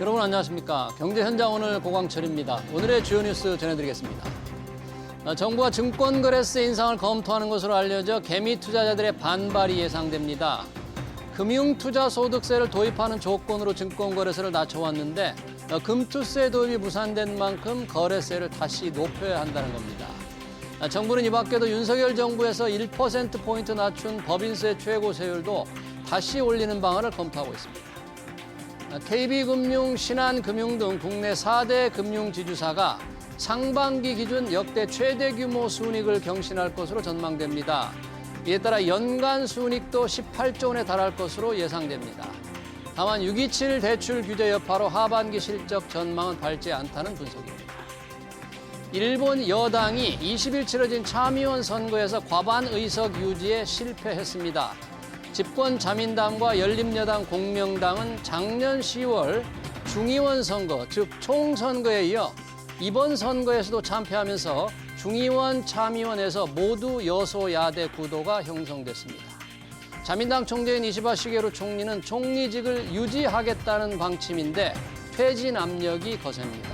여러분 안녕하십니까. 경제현장 오늘 고광철입니다. 오늘의 주요 뉴스 전해드리겠습니다. 정부가 증권거래세 인상을 검토하는 것으로 알려져 개미 투자자들의 반발이 예상됩니다. 금융투자소득세를 도입하는 조건으로 증권거래세를 낮춰왔는데 금투세 도입이 무산된 만큼 거래세를 다시 높여야 한다는 겁니다. 정부는 이 밖에도 윤석열 정부에서 1%포인트 낮춘 법인세 최고세율도 다시 올리는 방안을 검토하고 있습니다. KB금융, 신한금융 등 국내 4대 금융지주사가 상반기 기준 역대 최대 규모 순이익을 경신할 것으로 전망됩니다. 이에 따라 연간 순이익도 18조 원에 달할 것으로 예상됩니다. 다만 627 대출 규제 여파로 하반기 실적 전망은 밝지 않다는 분석입니다. 일본 여당이 20일 치러진 참의원 선거에서 과반 의석 유지에 실패했습니다. 집권 자민당과 열린여당 공명당은 작년 10월 중의원 선거, 즉 총선거에 이어 이번 선거에서도 참패하면서 중의원, 참의원에서 모두 여소야대 구도가 형성됐습니다. 자민당 총재인 이시바 시게루 총리는 총리직을 유지하겠다는 방침인데 퇴진 압력이 거셉니다.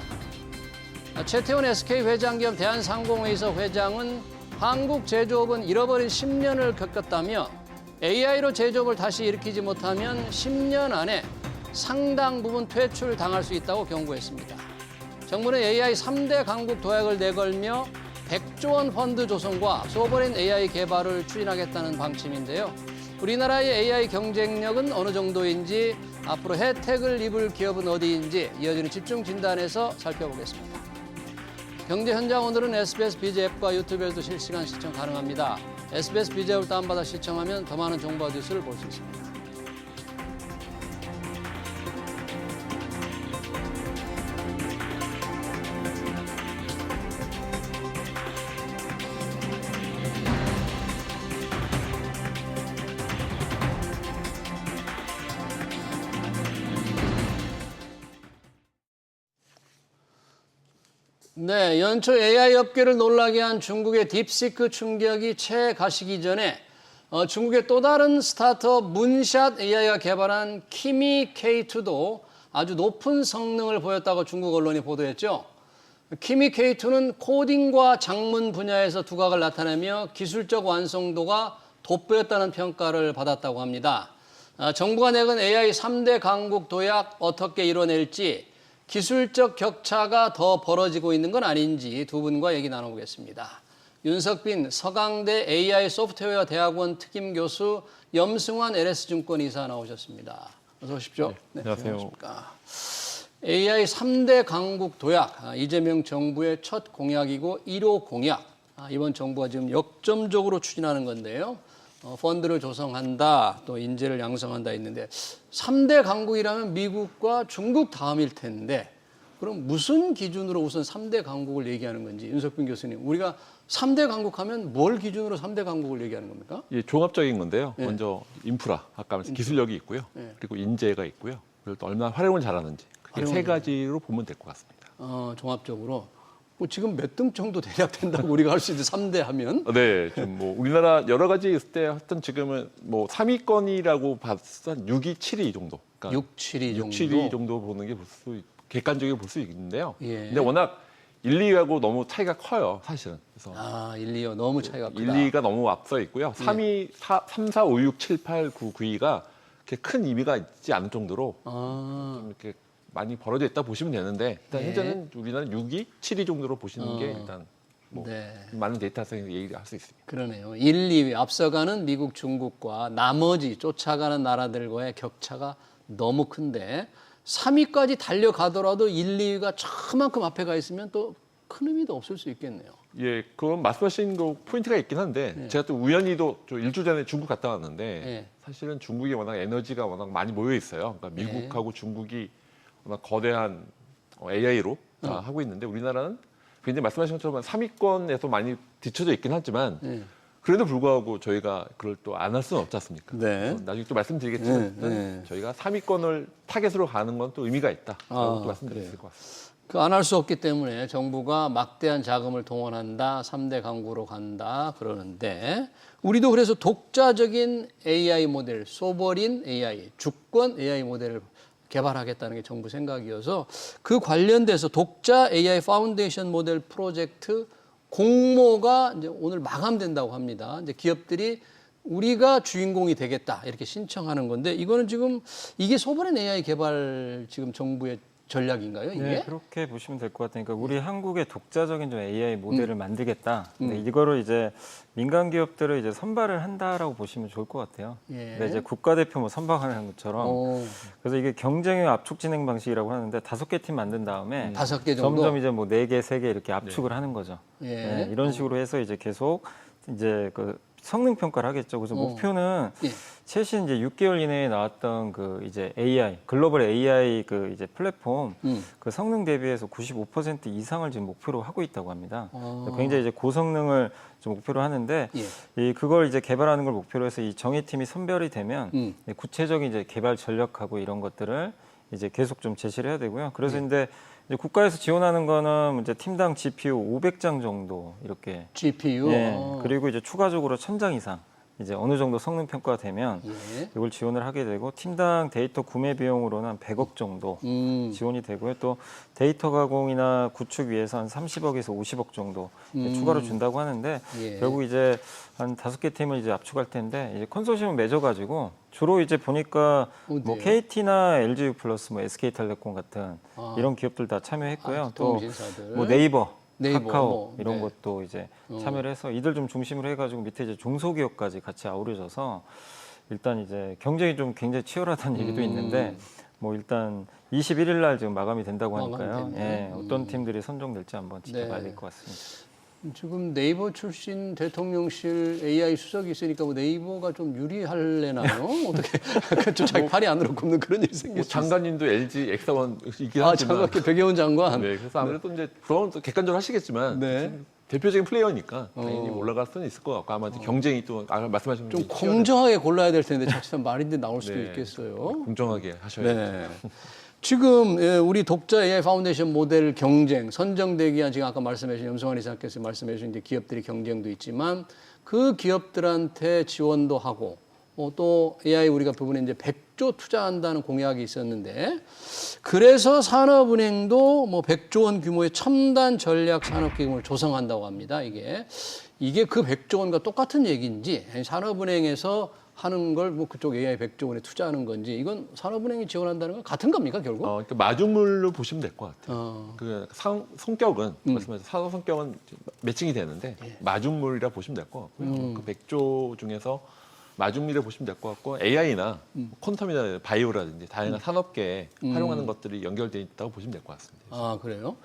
최태원 SK 회장 겸 대한상공회의소 회장은 한국 제조업은 잃어버린 10년을 겪었다며 AI로 제조업을 다시 일으키지 못하면 10년 안에 상당 부분 퇴출당할 수 있다고 경고했습니다. 정부는 AI 3대 강국 도약을 내걸며 100조 원 펀드 조성과 소버린 AI 개발을 추진하겠다는 방침인데요. 우리나라의 AI 경쟁력은 어느 정도인지, 앞으로 혜택을 입을 기업은 어디인지 이어지는 집중 진단에서 살펴보겠습니다. 경제현장 오늘은 SBS 비즈 앱과 유튜브에도 실시간 시청 가능합니다. SBS 비즈 앱을 다운받아 시청하면 더 많은 정보와 뉴스를 볼 수 있습니다. 네, 연초 AI 업계를 놀라게 한 중국의 딥시크 충격이 채 가시기 전에 중국의 또 다른 스타트업 문샷 AI가 개발한 키미 K2도 아주 높은 성능을 보였다고 중국 언론이 보도했죠. 키미 K2는 코딩과 작문 분야에서 두각을 나타내며 기술적 완성도가 돋보였다는 평가를 받았다고 합니다. 정부가 내건 AI 3대 강국 도약 어떻게 이뤄낼지, 기술적 격차가 더 벌어지고 있는 건 아닌지 두 분과 얘기 나눠보겠습니다. 윤석빈 서강대 AI 소프트웨어 대학원 특임 교수, 염승환 LS증권 이사 나오셨습니다. 어서 오십시오. 네, 안녕하세요. 안녕하십니까. AI 3대 강국 도약, 이재명 정부의 첫 공약이고 1호 공약. 이번 정부가 지금 역점적으로 추진하는 건데요. 펀드를 조성한다, 또 인재를 양성한다 했는데 3대 강국이라면 미국과 중국 다음일 텐데 그럼 무슨 기준으로 우선 3대 강국을 얘기하는 건지, 윤석빈 교수님, 우리가 3대 강국 하면 뭘 기준으로 3대 강국을 얘기하는 겁니까? 예, 종합적인 건데요. 네. 먼저 인프라, 아까 말씀 기술력이 있고요. 네. 그리고 인재가 있고요. 그리고 또 얼마나 활용을 잘하는지. 그게 세 가지로 보면 될 것 같습니다. 종합적으로. 뭐 지금 몇 등 정도 대략 된다고 우리가 할 수 있는 3대 하면? 네, 좀 뭐 우리나라 여러 가지 있을 때 하여튼 지금은 뭐 3위권이라고 봤을 한 6위, 7위 정도. 그러니까 6, 7위 정도. 6, 7위 정도 보는 게 객관적으로 볼 수 있는데요. 예. 근데 워낙 1, 2위하고 너무 차이가 커요, 사실은. 그래서 1, 2위 너무 차이가 크다. 1, 2위가 너무 앞서 있고요. 3위, 3, 4, 5, 6, 7, 8, 9, 9위가 그렇게 큰 의미가 있지 않을 정도로 좀 이렇게 많이 벌어져 있다 보시면 되는데, 일단 네. 현재는 우리나라는 6위, 7위 정도로 보시는 게 일단 뭐 네. 많은 데이터에서 얘기할 수 있습니다. 그러네요. 1, 2위 앞서가는 미국, 중국과 나머지 쫓아가는 나라들과의 격차가 너무 큰데 3위까지 달려가더라도 1, 2위가 저만큼 앞에 가 있으면 또 큰 의미도 없을 수 있겠네요. 예, 그건 말씀하신 거 포인트가 있긴 한데 네. 제가 또 우연히도 좀 일주 전에 중국 갔다 왔는데 네. 사실은 중국이 워낙 에너지가 워낙 많이 모여 있어요. 그러니까 미국하고 중국이 워낙 거대한 AI로 하고 있는데 우리나라는 굉장히 말씀하신 것처럼 3위권에서 많이 뒤쳐져 있긴 하지만 그래도 불구하고 저희가 그걸 또 안 할 수는 없지 않습니까? 네. 나중에 또 말씀드리겠지만 저희가 3위권을 타겟으로 가는 건 또 의미가 있다. 라고 또 말씀드릴 수 있을 것 같습니다. 안 할 수 없기 때문에 정부가 막대한 자금을 동원한다, 3대 강국으로 간다 그러는데 우리도 그래서 독자적인 AI 모델, 소버린 AI, 주권 AI 모델을 개발하겠다는 게 정부 생각이어서 그 관련돼서 독자 AI 파운데이션 모델 프로젝트 공모가 이제 오늘 마감된다고 합니다. 이제 기업들이 우리가 주인공이 되겠다 이렇게 신청하는 건데 이거는 지금 이게 소버렌 AI 개발 지금 정부의 전략인가요? 이게? 네, 그렇게 보시면 될 것 같으니까 우리 한국의 독자적인 좀 AI 모델을 만들겠다. 근데 이거를 이제 민간 기업들을 이제 선발을 한다라고 보시면 좋을 것 같아요. 예. 근데 이제 국가대표 뭐 선발하는 것처럼. 그래서 이게 경쟁의 압축 진행 방식이라고 하는데 5개 팀 만든 다음에 5개 정도? 점점 이제 뭐 4개, 3개 이렇게 압축을 하는 거죠. 예. 네, 이런 식으로 해서 이제 계속 이제 그 성능 평가를 하겠죠. 그래서 목표는 예. 최신 이제 6개월 이내에 나왔던 그 이제 AI 글로벌 AI 그 이제 플랫폼 그 성능 대비해서 95% 이상을 지금 목표로 하고 있다고 합니다. 굉장히 이제 고성능을 좀 목표로 하는데 예. 이 그걸 이제 개발하는 걸 목표로 해서 이 정예팀이 선별이 되면 구체적인 이제 개발 전략하고 이런 것들을 이제 계속 좀 제시를 해야 되고요. 그래서 이제 국가에서 지원하는 거는 이제 팀당 GPU 500장 정도 이렇게 GPU. 예, 그리고 이제 추가적으로 1000장 이상 이제 어느 정도 성능 평가가 되면 예. 이걸 지원을 하게 되고 팀당 데이터 구매 비용으로는 한 100억 정도 지원이 되고요. 또 데이터 가공이나 구축 위해서 한 30억에서 50억 정도 추가로 준다고 하는데 예. 결국 이제 한 5개 팀을 이제 압축할 텐데 이제 컨소시엄을 맺어가지고 주로 이제 보니까 뭐 어디예요? KT나 LGU 플러스 뭐 SK텔레콤 같은 이런 기업들 다 참여했고요. 또 통신사들. 뭐 네이버 카카오 뭐, 이런 네. 것도 이제 참여를 해서 이들 좀 중심으로 해가지고 밑에 이제 중소기업까지 같이 아우려져서 일단 이제 경쟁이 좀 굉장히 치열하다는 얘기도 있는데 뭐 일단 21일 날 지금 마감이 된다고 하니까요. 예, 어떤 팀들이 선정될지 한번 지켜봐야 될 것 같습니다. 지금 네이버 출신 대통령실 AI 수석이 있으니까 뭐 네이버가 좀 유리할래나요? 어떻게 좀 자기 팔이 안으로 굽는 그런 일이 생길 수 있어요. 장관님도 LG 엑사원이긴 아, 하지만 장관 백예원 장관. 네, 그래서 아무래도 이제 그런 또 객관적으로 하시겠지만 네. 대표적인 플레이어니까 당연히 올라갈 수는 있을 것 같고 아마 경쟁이 또 아까 말씀하신 좀 것처럼 공정하게 골라야 될 텐데 자칫한 말인데 나올 수도 네. 있겠어요. 공정하게 하셔야 돼요. 네. 지금 우리 독자 AI 파운데이션 모델 경쟁 선정되기 위한 지금 아까 말씀해 주신 염성환 이사께서 말씀해 주신 기업들이 경쟁도 있지만 그 기업들한테 지원도 하고 또 AI 우리가 부분에 이제 100조 투자한다는 공약이 있었는데 그래서 산업은행도 뭐 100조 원 규모의 첨단 전략 산업기금을 조성한다고 합니다. 이게 그 100조 원과 똑같은 얘기인지 산업은행에서 하는 걸 뭐 그쪽 AI 100조 원에 투자하는 건지 이건 산업은행이 지원한다는 건 같은 겁니까 결국? 그러니까 마중물로 보시면 될 것 같아요. 그 성격은 말씀하신 산업 성격은 매칭이 되는데 마중물이라 보시면 될 것 같고요. 그 100조 중에서 마중물이라 보시면 될 것 같고 AI나 퀀텀이나 바이오라든지 다양한 산업계에 활용하는 것들이 연결되어 있다고 보시면 될 것 같습니다. 아 그래요?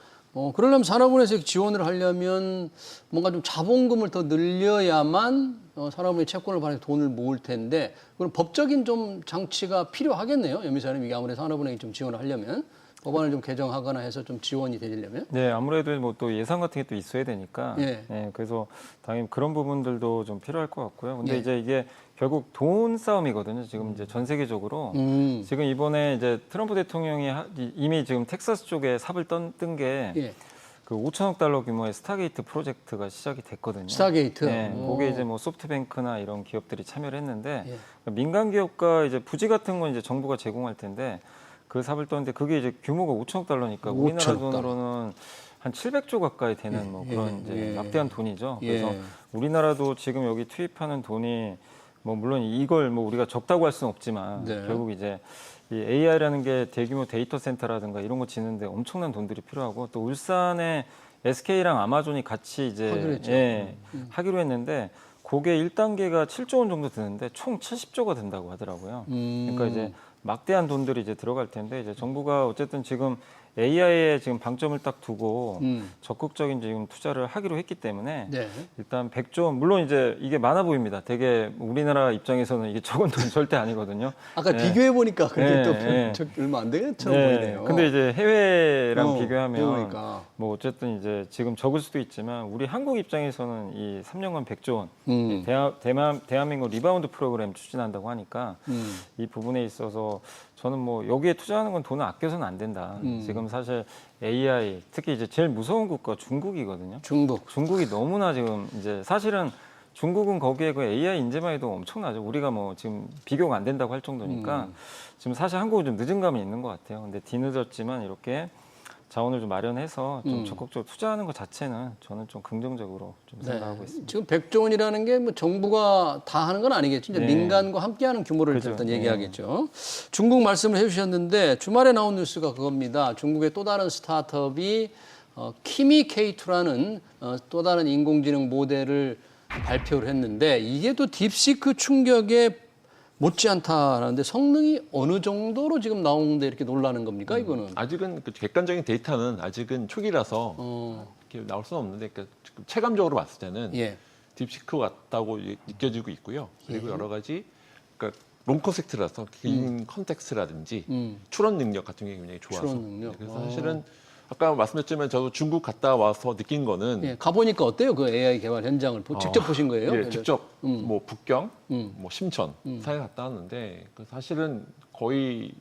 그러려면 산업은행에서 지원을 하려면 뭔가 좀 자본금을 더 늘려야만 산업은행 채권을 발행해서 돈을 모을 텐데 그럼 법적인 좀 장치가 필요하겠네요. 염미사님 이게 아무래도 산업은행이 좀 지원을 하려면 법안을 좀 개정하거나 해서 좀 지원이 되려면. 네, 아무래도 뭐 또 예산 같은 게 또 있어야 되니까. 예. 네, 그래서 당연히 그런 부분들도 좀 필요할 것 같고요. 근데 예. 이제 이게 결국 돈 싸움이거든요. 지금 이제 전 세계적으로 지금 이번에 이제 트럼프 대통령이 이미 지금 텍사스 쪽에 삽을 뜬 게 예. 그 5천억 달러 규모의 스타게이트 프로젝트가 시작이 됐거든요. 스타게이트. 네, 거기에 이제 뭐 소프트뱅크나 이런 기업들이 참여를 했는데 예. 민간 기업과 이제 부지 같은 건 이제 정부가 제공할 텐데 그 삽을 떴는데 그게 이제 규모가 5천억 달러니까 우리나라 5천억 돈으로는 한 700조 가까이 되는 뭐 그런 이제 막대한 돈이죠. 그래서 예. 우리나라도 지금 여기 투입하는 돈이 뭐 물론 이걸 뭐 우리가 적다고 할 수는 없지만 네. 결국 이제 이 AI라는 게 대규모 데이터 센터라든가 이런 거 짓는데 엄청난 돈들이 필요하고 또 울산에 SK랑 아마존이 같이 이제 하기로 했죠. 하기로 했는데 그게 1단계가 7조 원 정도 드는데 총 70조가 된다고 하더라고요. 그러니까 이제 막대한 돈들이 이제 들어갈 텐데 이제 정부가 어쨌든 지금 AI에 지금 방점을 딱 두고 적극적인 지금 투자를 하기로 했기 때문에 네. 일단 100조 물론 이제 이게 많아 보입니다. 되게 우리나라 입장에서는 이게 적은 돈 절대 아니거든요. 아까 네. 비교해 보니까 그게 네, 또 네. 얼마 안 되는 것처럼 네, 보이네요. 근데 이제 해외랑 비교하면 그러니까. 뭐 어쨌든 이제 지금 적을 수도 있지만 우리 한국 입장에서는 이 3년간 100조 원 대한민국 리바운드 프로그램 추진한다고 하니까 이 부분에 있어서 저는 뭐 여기에 투자하는 건 돈을 아껴서는 안 된다. 지금 사실 AI 특히 이제 제일 무서운 국가 중국이거든요. 중국. 중국이 너무나 지금 이제 사실은 중국은 거기에 그 AI 인재만 해도 엄청나죠. 우리가 뭐 지금 비교가 안 된다고 할 정도니까 지금 사실 한국은 좀 늦은 감이 있는 것 같아요. 근데 뒤늦었지만 이렇게 자원을 좀 마련해서 좀 적극적으로 투자하는 것 자체는 저는 좀 긍정적으로 좀 생각하고 있습니다. 지금 100조 원이라는 게 뭐 정부가 다 하는 건 아니겠죠. 이제 네. 민간과 함께하는 규모를 그죠. 일단 네. 얘기하겠죠. 중국 말씀을 해주셨는데 주말에 나온 뉴스가 그겁니다. 중국의 또 다른 스타트업이 키미 K2라는 또 다른 인공지능 모델을 발표를 했는데 이게 또 딥시크 충격에 못지않다라는데 성능이 어느 정도로 지금 나오는데 이렇게 놀라는 겁니까 이거는? 아직은 그 객관적인 데이터는 아직은 초기라서 이렇게 나올 수는 없는데 그러니까 지금 체감적으로 봤을 때는 예. 딥시크 같다고 느껴지고 있고요. 그리고 여러 가지 그러니까 롱 컨셉트라서 긴 컨텍스트라든지 추론 능력 같은 게 굉장히 좋아서 추론 능력. 그래서 사실은 아까 말씀드렸지만 저도 중국 갔다 와서 느낀 거는 예, 가보니까 어때요? 그 AI 개발 현장을 직접 보신 거예요? 예, 직접 뭐 북경, 뭐 심천 사에 갔다 왔는데 그 사실은 거의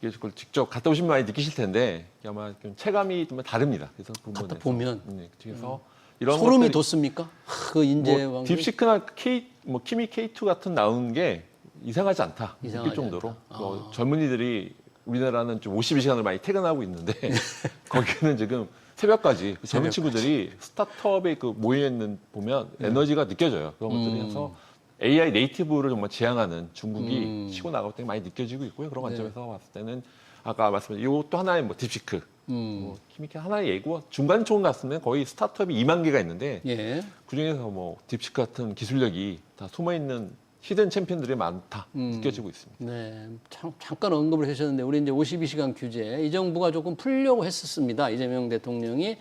이게 그걸 직접 갔다 오신 분 많이 느끼실 텐데 아마 좀 체감이 좀 다릅니다. 그래서 그 갔다 부분에서. 보면 그래서 이런 소름이 것들이 돋습니까? 그 인재 뭐 왕국. 딥시크나 뭐 키미 K2 같은 나오는 게 이상하지 않다 이상하지 느낄 정도로 않다. 뭐 젊은이들이 우리나라는 좀 52시간을 많이 퇴근하고 있는데 거기는 지금 새벽까지 젊은 친구들이 스타트업에 그 모여 있는 보면 에너지가 느껴져요. 그런 것들이 해서 AI 네이티브를 정말 지향하는 중국이 치고 나갈 때 많이 느껴지고 있고요. 그런 관점에서 봤을 때는 아까 말씀드린 이것도 하나의 뭐 딥시크, 뭐 키미키 하나의 예고 중간총 같으면 거의 스타트업이 2만 개가 있는데 예. 그 중에서 뭐 딥시크 같은 기술력이 다 숨어 있는 히든 챔피언들이 많다 느껴지고 있습니다. 네, 잠깐 언급을 하셨는데 우리 이제 52시간 규제 이 정부가 조금 풀려고 했었습니다. 이재명 대통령이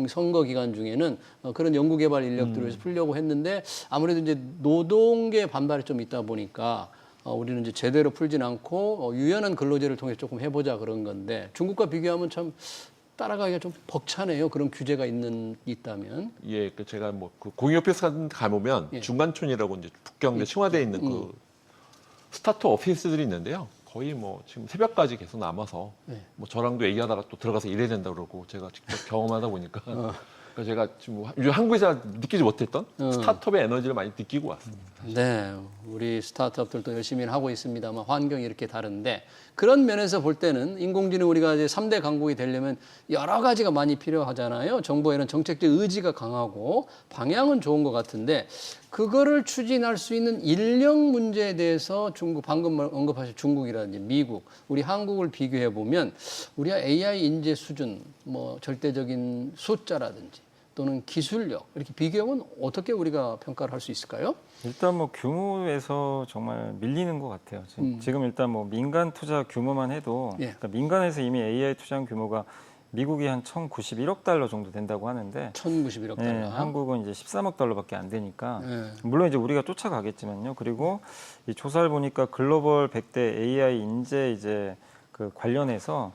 선거 기간 중에는 그런 연구개발 인력들을 위해서 풀려고 했는데 아무래도 이제 노동계 반발이 좀 있다 보니까 우리는 이제 제대로 풀진 않고 유연한 근로제를 통해 조금 해보자 그런 건데 중국과 비교하면 참 따라가기가 좀 벅차네요. 그런 규제가 있다면. 예, 그 제가 뭐 그 공익오피스 같은 데 가보면 예. 중간촌이라고 이제 북경에 층화되어 있는 그 스타트 오피스들이 있는데요. 거의 뭐 지금 새벽까지 계속 남아서 예. 뭐 저랑도 얘기하다가 또 들어가서 일해야 된다 그러고 제가 직접 경험하다 보니까 그러니까 제가 지금 요즘 한국에서 느끼지 못했던 스타트업의 에너지를 많이 느끼고 왔습니다. 네, 우리 스타트업들도 열심히 하고 있습니다만 환경이 이렇게 다른데 그런 면에서 볼 때는 인공지능 우리가 이제 3대 강국이 되려면 여러 가지가 많이 필요하잖아요. 정부에는 정책적 의지가 강하고 방향은 좋은 것 같은데 그거를 추진할 수 있는 인력 문제에 대해서 중국 방금 언급하신 중국이라든지 미국, 우리 한국을 비교해 보면 우리가 AI 인재 수준, 뭐 절대적인 숫자라든지 또는 기술력 이렇게 비교하면 어떻게 우리가 평가를 할 수 있을까요? 일단 뭐 규모에서 정말 밀리는 것 같아요. 지금 일단 뭐 민간 투자 규모만 해도 예. 그러니까 민간에서 이미 AI 투자한 규모가 미국이 한 1,091억 달러 정도 된다고 하는데 1,091억 달러. 네, 한국은 이제 13억 달러밖에 안 되니까 네. 물론 이제 우리가 쫓아가겠지만요. 그리고 이 조사를 보니까 글로벌 100대 AI 인재 이제 그 관련해서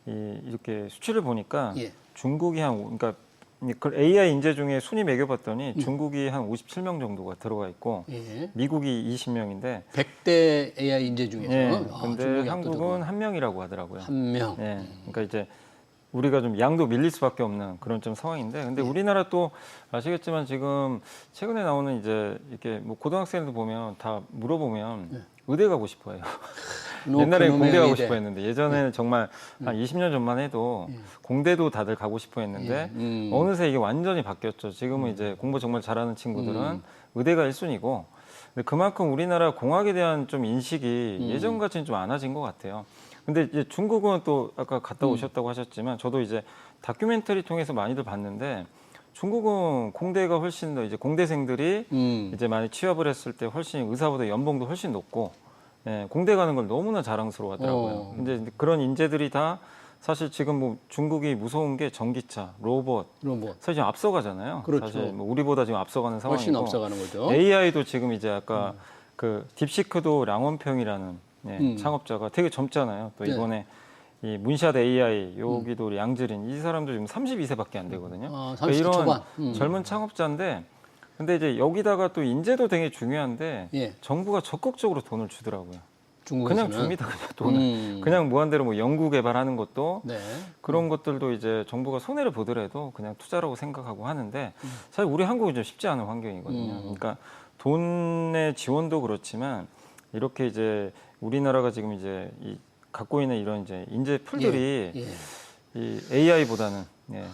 이렇게 수치를 보니까 예. 중국이 그러니까 그 AI 인재 중에 순위 매겨봤더니 중국이 한 57명 정도가 들어가 있고 예. 미국이 20명인데 100대 AI 인재 중에서 근데 중국이 한국은 한 명이라고 하더라고요. 한 명. 네, 그러니까 이제 우리가 좀 양도 밀릴 수밖에 없는 그런 좀 상황인데, 근데 우리나라 또 아시겠지만 지금 최근에 나오는 이제 이렇게 뭐 고등학생들 보면 다 물어보면 의대 가고 싶어해요. 옛날에는 공대 가고 싶어했는데 예전에는 정말 한 20년 전만 해도 공대도 다들 가고 싶어했는데 어느새 이게 완전히 바뀌었죠. 지금은 이제 공부 정말 잘하는 친구들은 의대가 1순위고, 근데 그만큼 우리나라 공학에 대한 좀 인식이 예전같이는 좀 많아진 것 같아요. 근데 이제 중국은 또 아까 갔다 오셨다고 하셨지만 저도 이제 다큐멘터리 통해서 많이들 봤는데 중국은 공대가 훨씬 더 이제 공대생들이 이제 많이 취업을 했을 때 훨씬 의사보다 연봉도 훨씬 높고, 예, 공대 가는 걸 너무나 자랑스러워하더라고요. 근데 그런 인재들이 다 사실 지금 뭐 중국이 무서운 게 전기차, 로봇. 사실 지금 앞서가잖아요. 그렇죠. 사실 뭐 우리보다 지금 앞서가는 상황이고. 훨씬 앞서가는 거죠. AI도 지금 이제 아까 그 딥시크도 량원평이라는 창업자가 되게 젊잖아요. 또 네. 이번에 이 문샷 AI 여기도 양지린 이 사람도 지금 32세밖에 안 되거든요. 30대 이런 초반. 젊은 창업자인데, 근데 이제 여기다가 또 인재도 되게 중요한데 예. 정부가 적극적으로 돈을 주더라고요. 중국에서는. 그냥 줍니다. 그냥 돈을. 그냥 무한대로 뭐 연구 개발하는 것도 네. 그런 것들도 이제 정부가 손해를 보더라도 그냥 투자라고 생각하고 하는데 사실 우리 한국이 좀 쉽지 않은 환경이거든요. 그러니까 돈의 지원도 그렇지만 이렇게 이제 우리나라가 지금 이제 갖고 있는 이런 이제 인재 풀들이 예. 이 AI보다는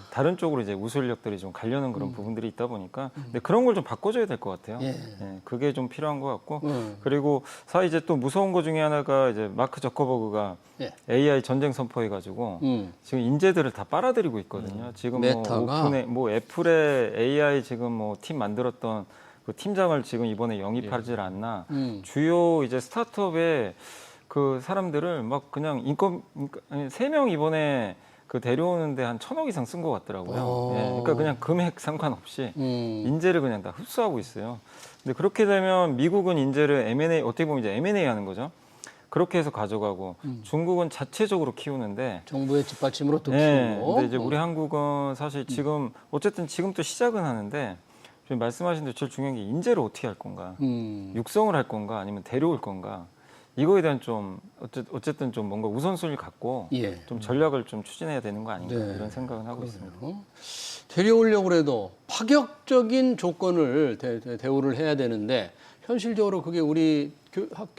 다른 쪽으로 이제 우수인력들이 좀 가려는 그런 부분들이 있다 보니까 근데 그런 걸 좀 바꿔줘야 될 것 같아요. 예. 그게 좀 필요한 것 같고 그리고 사실 이제 또 무서운 것 중에 하나가 이제 마크 저커버그가 예. AI 전쟁 선포해가지고 지금 인재들을 다 빨아들이고 있거든요. 지금 메타가? 뭐 오픈의 뭐 애플의 AI 지금 뭐 팀 만들었던 그 팀장을 지금 이번에 영입하지 않나 주요 이제 스타트업의 그 사람들을 막 그냥 인건 3명 이번에 그 데려오는데 한 1,000억 이상 쓴 것 같더라고요. 그러니까 그냥 금액 상관없이 인재를 그냥 다 흡수하고 있어요. 근데 그렇게 되면 미국은 인재를 M&A 어떻게 보면 이제 M&A 하는 거죠. 그렇게 해서 가져가고 중국은 자체적으로 키우는데 정부의 뒷받침으로 또 네, 키우고. 근데 이제 우리 한국은 사실 지금 어쨌든 지금 또 시작은 하는데 지금 말씀하신 대로 제일 중요한 게 인재를 어떻게 할 건가, 육성을 할 건가, 아니면 데려올 건가. 이거에 대한 좀 어쨌든 좀 뭔가 우선순위를 갖고 예. 좀 전략을 좀 추진해야 되는 거 아닌가 네. 이런 생각은 하고 있습니다. 데려오려고 해도 파격적인 조건을 대우를 해야 되는데 현실적으로 그게 우리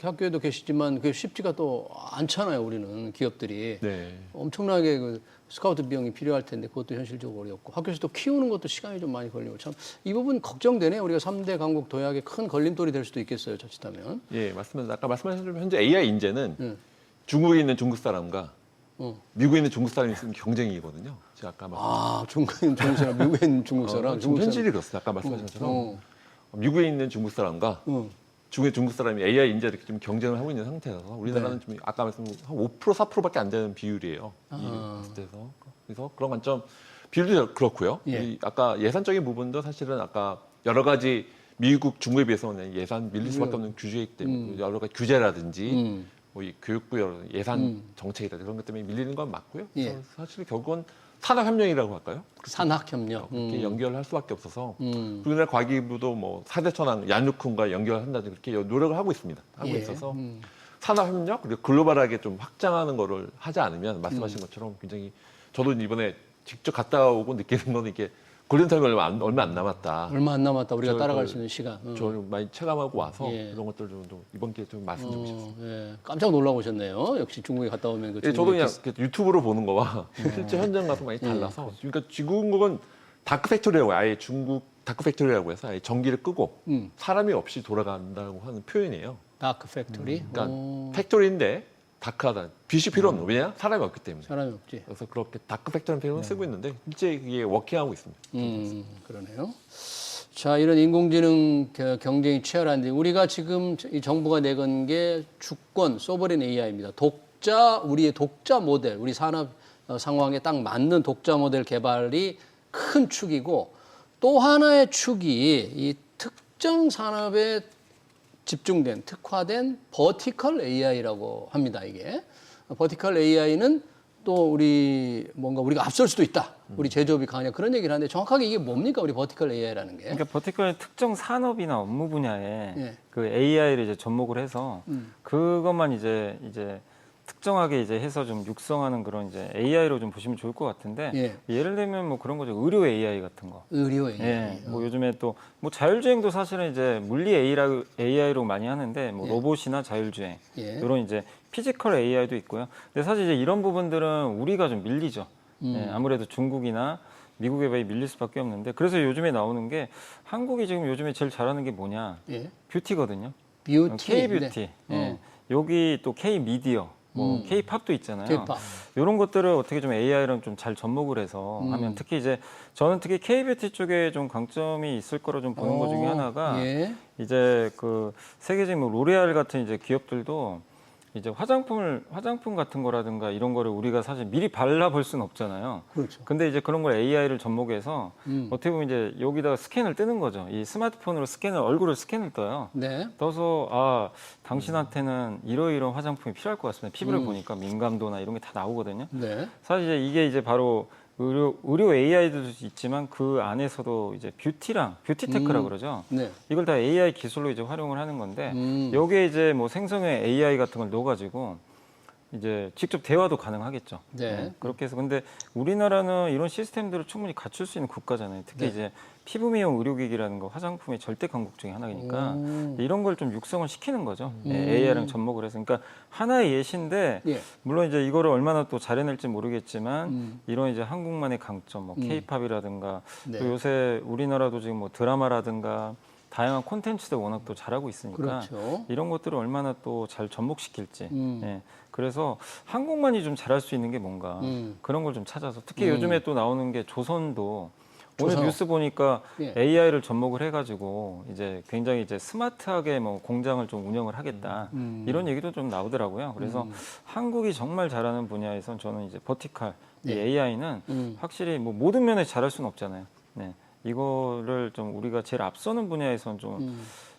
학교에도 계시지만 그게 쉽지가 또 않잖아요. 우리는 기업들이 네. 엄청나게 그 스카우트 비용이 필요할 텐데 그것도 현실적으로 어렵고 학교에서 또 키우는 것도 시간이 좀 많이 걸리고 참 이 부분 걱정되네요. 우리가 3대 강국 도약의 큰 걸림돌이 될 수도 있겠어요. 자칫하면. 예, 맞습니다. 아까 말씀하신 대로 현재 AI 인재는 중국에 있는 중국 사람과 미국에 있는 중국 사람이 있으면 경쟁이거든요. 제가 아까 중국인 중국 사람, 미국에 있는 중국 사람, 지금 현실이 그렇습니다. 아까 말씀하신 것처럼 미국에 있는 중국 사람과 중국 사람이 AI 인재를 이렇게 좀 경쟁을 하고 있는 상태라서 우리나라는 좀 아까 말씀한 한 5% 4%밖에 안 되는 비율이에요. 그래서 그런 관점 비율도 그렇고요. 예. 아까 예산적인 부분도 사실은 아까 여러 가지 미국, 중국에 비해서는 예산 밀릴 수밖에 없는 규제이기 때문에 여러 가지 규제라든지 뭐 이 교육부 여러 예산 정책이라든지 그런 것 때문에 밀리는 건 맞고요. 예. 그래서 사실 결국은 산학협력이라고 할까요? 산학협력. 그렇게 연결할 수밖에 없어서 우리나라 과기부도 뭐 4대 천왕 얀누쿤과 연결한다든지 그렇게 노력을 하고 있습니다. 하고 예. 있어서 산학협력 그리고 글로벌하게 좀 확장하는 거를 하지 않으면 말씀하신 것처럼 굉장히 저도 이번에 직접 갔다 오고 느끼는 거는 이게 골든타임이 얼마 안 남았다. 얼마 안 남았다. 우리가 따라갈 수 있는 시간. 저 많이 체감하고 와서 예. 이런 것들 좀 이번 기회에 좀 말씀드리고 싶습니다. 예. 깜짝 놀라오셨네요. 역시 중국에 갔다 오면 그 예, 저도 그냥 중국의 유튜브로 보는 거와 실제 현장 가서 많이 달라서 그러니까 중국은 다크 팩토리라고 아예 중국 다크 팩토리라고 해서 아예 전기를 끄고 사람이 없이 돌아간다고 하는 표현이에요. 다크 팩토리. 그러니까 팩토리인데 다크하다. 빛이 필요 없는 왜냐? 사람이 없기 때문에. 사람이 없지. 그래서 그렇게 다크 팩토리라는 표현을 쓰고 있는데 실제 그게 워킹하고 있습니다. 그러네요. 자, 이런 인공지능 경쟁이 치열한데 우리가 지금 이 정부가 내건 게 주권 소버린 AI입니다. 우리의 독자 모델, 우리 산업 상황에 딱 맞는 독자 모델 개발이 큰 축이고 또 하나의 축이 이 특정 산업에 집중된 특화된 버티컬 AI라고 합니다. 이게 버티컬 AI는 또 우리가 앞설 수도 있다. 우리 제조업이 강하냐 그런 얘기를 하는데 정확하게 이게 뭡니까 우리 버티컬 AI라는 게? 그러니까 버티컬은 특정 산업이나 업무 분야에 예. 그 AI를 이제 접목을 해서 그것만 이제 특정하게 이제 해서 좀 육성하는 그런 이제 AI로 좀 보시면 좋을 것 같은데 예. 예를 들면 뭐 그런 거죠. 의료 AI 같은 거. 의료 AI. 예, 뭐 요즘에 또 뭐 자율주행도 사실은 이제 물리 AI로 많이 하는데 뭐 예. 로봇이나 자율주행 예. 이런 이제 피지컬 AI도 있고요. 근데 사실 이제 이런 부분들은 우리가 좀 밀리죠. 예, 아무래도 중국이나 미국에 비해 밀릴 수밖에 없는데 그래서 요즘에 나오는 게 한국이 지금 요즘에 제일 잘하는 게 뭐냐? 예. 뷰티거든요. 뷰티. K-뷰티. 네. 예. 여기 또 K-미디어. 뭐 K-팝도 있잖아요. K-pop. 이런 것들을 어떻게 좀 AI랑 좀 잘 접목을 해서 하면 특히 이제 저는 특히 K-뷰티 쪽에 좀 강점이 있을 거로 좀 보는 것 중에 하나가 예. 이제 그 세계적인 뭐 로레알 같은 이제 기업들도 이제 화장품 같은 거라든가 이런 거를 우리가 사실 미리 발라볼 수는 없잖아요. 그렇죠. 근데 이제 그런 걸 AI를 접목해서 어떻게 보면 이제 여기다가 스캔을 뜨는 거죠. 이 스마트폰으로 얼굴을 스캔을 떠요. 네. 떠서 당신한테는 이러이러한 화장품이 필요할 것 같습니다. 피부를 보니까 민감도나 이런 게 다 나오거든요. 네. 사실 이제 이게 이제 바로 의료 AI도 있지만 그 안에서도 이제 뷰티테크라고 그러죠. 네. 이걸 다 AI 기술로 이제 활용을 하는 건데 여기에 이제 뭐 생성의 AI 같은 걸 넣어가지고 이제 직접 대화도 가능하겠죠. 네. 그렇게 해서 근데 우리나라는 이런 시스템들을 충분히 갖출 수 있는 국가잖아요. 특히 네. 이제 피부 미용 의료기기라는 거 화장품의 절대 강국 중에 하나이니까 이런 걸 좀 육성을 시키는 거죠. AI랑 접목을 해서 그러니까 하나의 예시인데 예. 물론 이제 이거를 얼마나 또 잘해낼지 모르겠지만 이런 이제 한국만의 강점, 뭐 K-팝이라든가 네. 또 요새 우리나라도 지금 뭐 드라마라든가 다양한 콘텐츠도 워낙 또 잘하고 있으니까 그렇죠. 이런 것들을 얼마나 또 잘 접목시킬지. 예. 그래서 한국만이 좀 잘할 수 있는 게 뭔가 그런 걸 좀 찾아서 특히 요즘에 또 나오는 게 조선도 오늘 조선. 뉴스 보니까 예. AI를 접목을 해가지고 이제 굉장히 이제 스마트하게 뭐 공장을 좀 운영을 하겠다 이런 얘기도 좀 나오더라고요. 그래서 한국이 정말 잘하는 분야에선 저는 이제 버티컬 이 네. AI는 확실히 뭐 모든 면에 잘할 수는 없잖아요. 네. 이거를 좀 우리가 제일 앞서는 분야에선 좀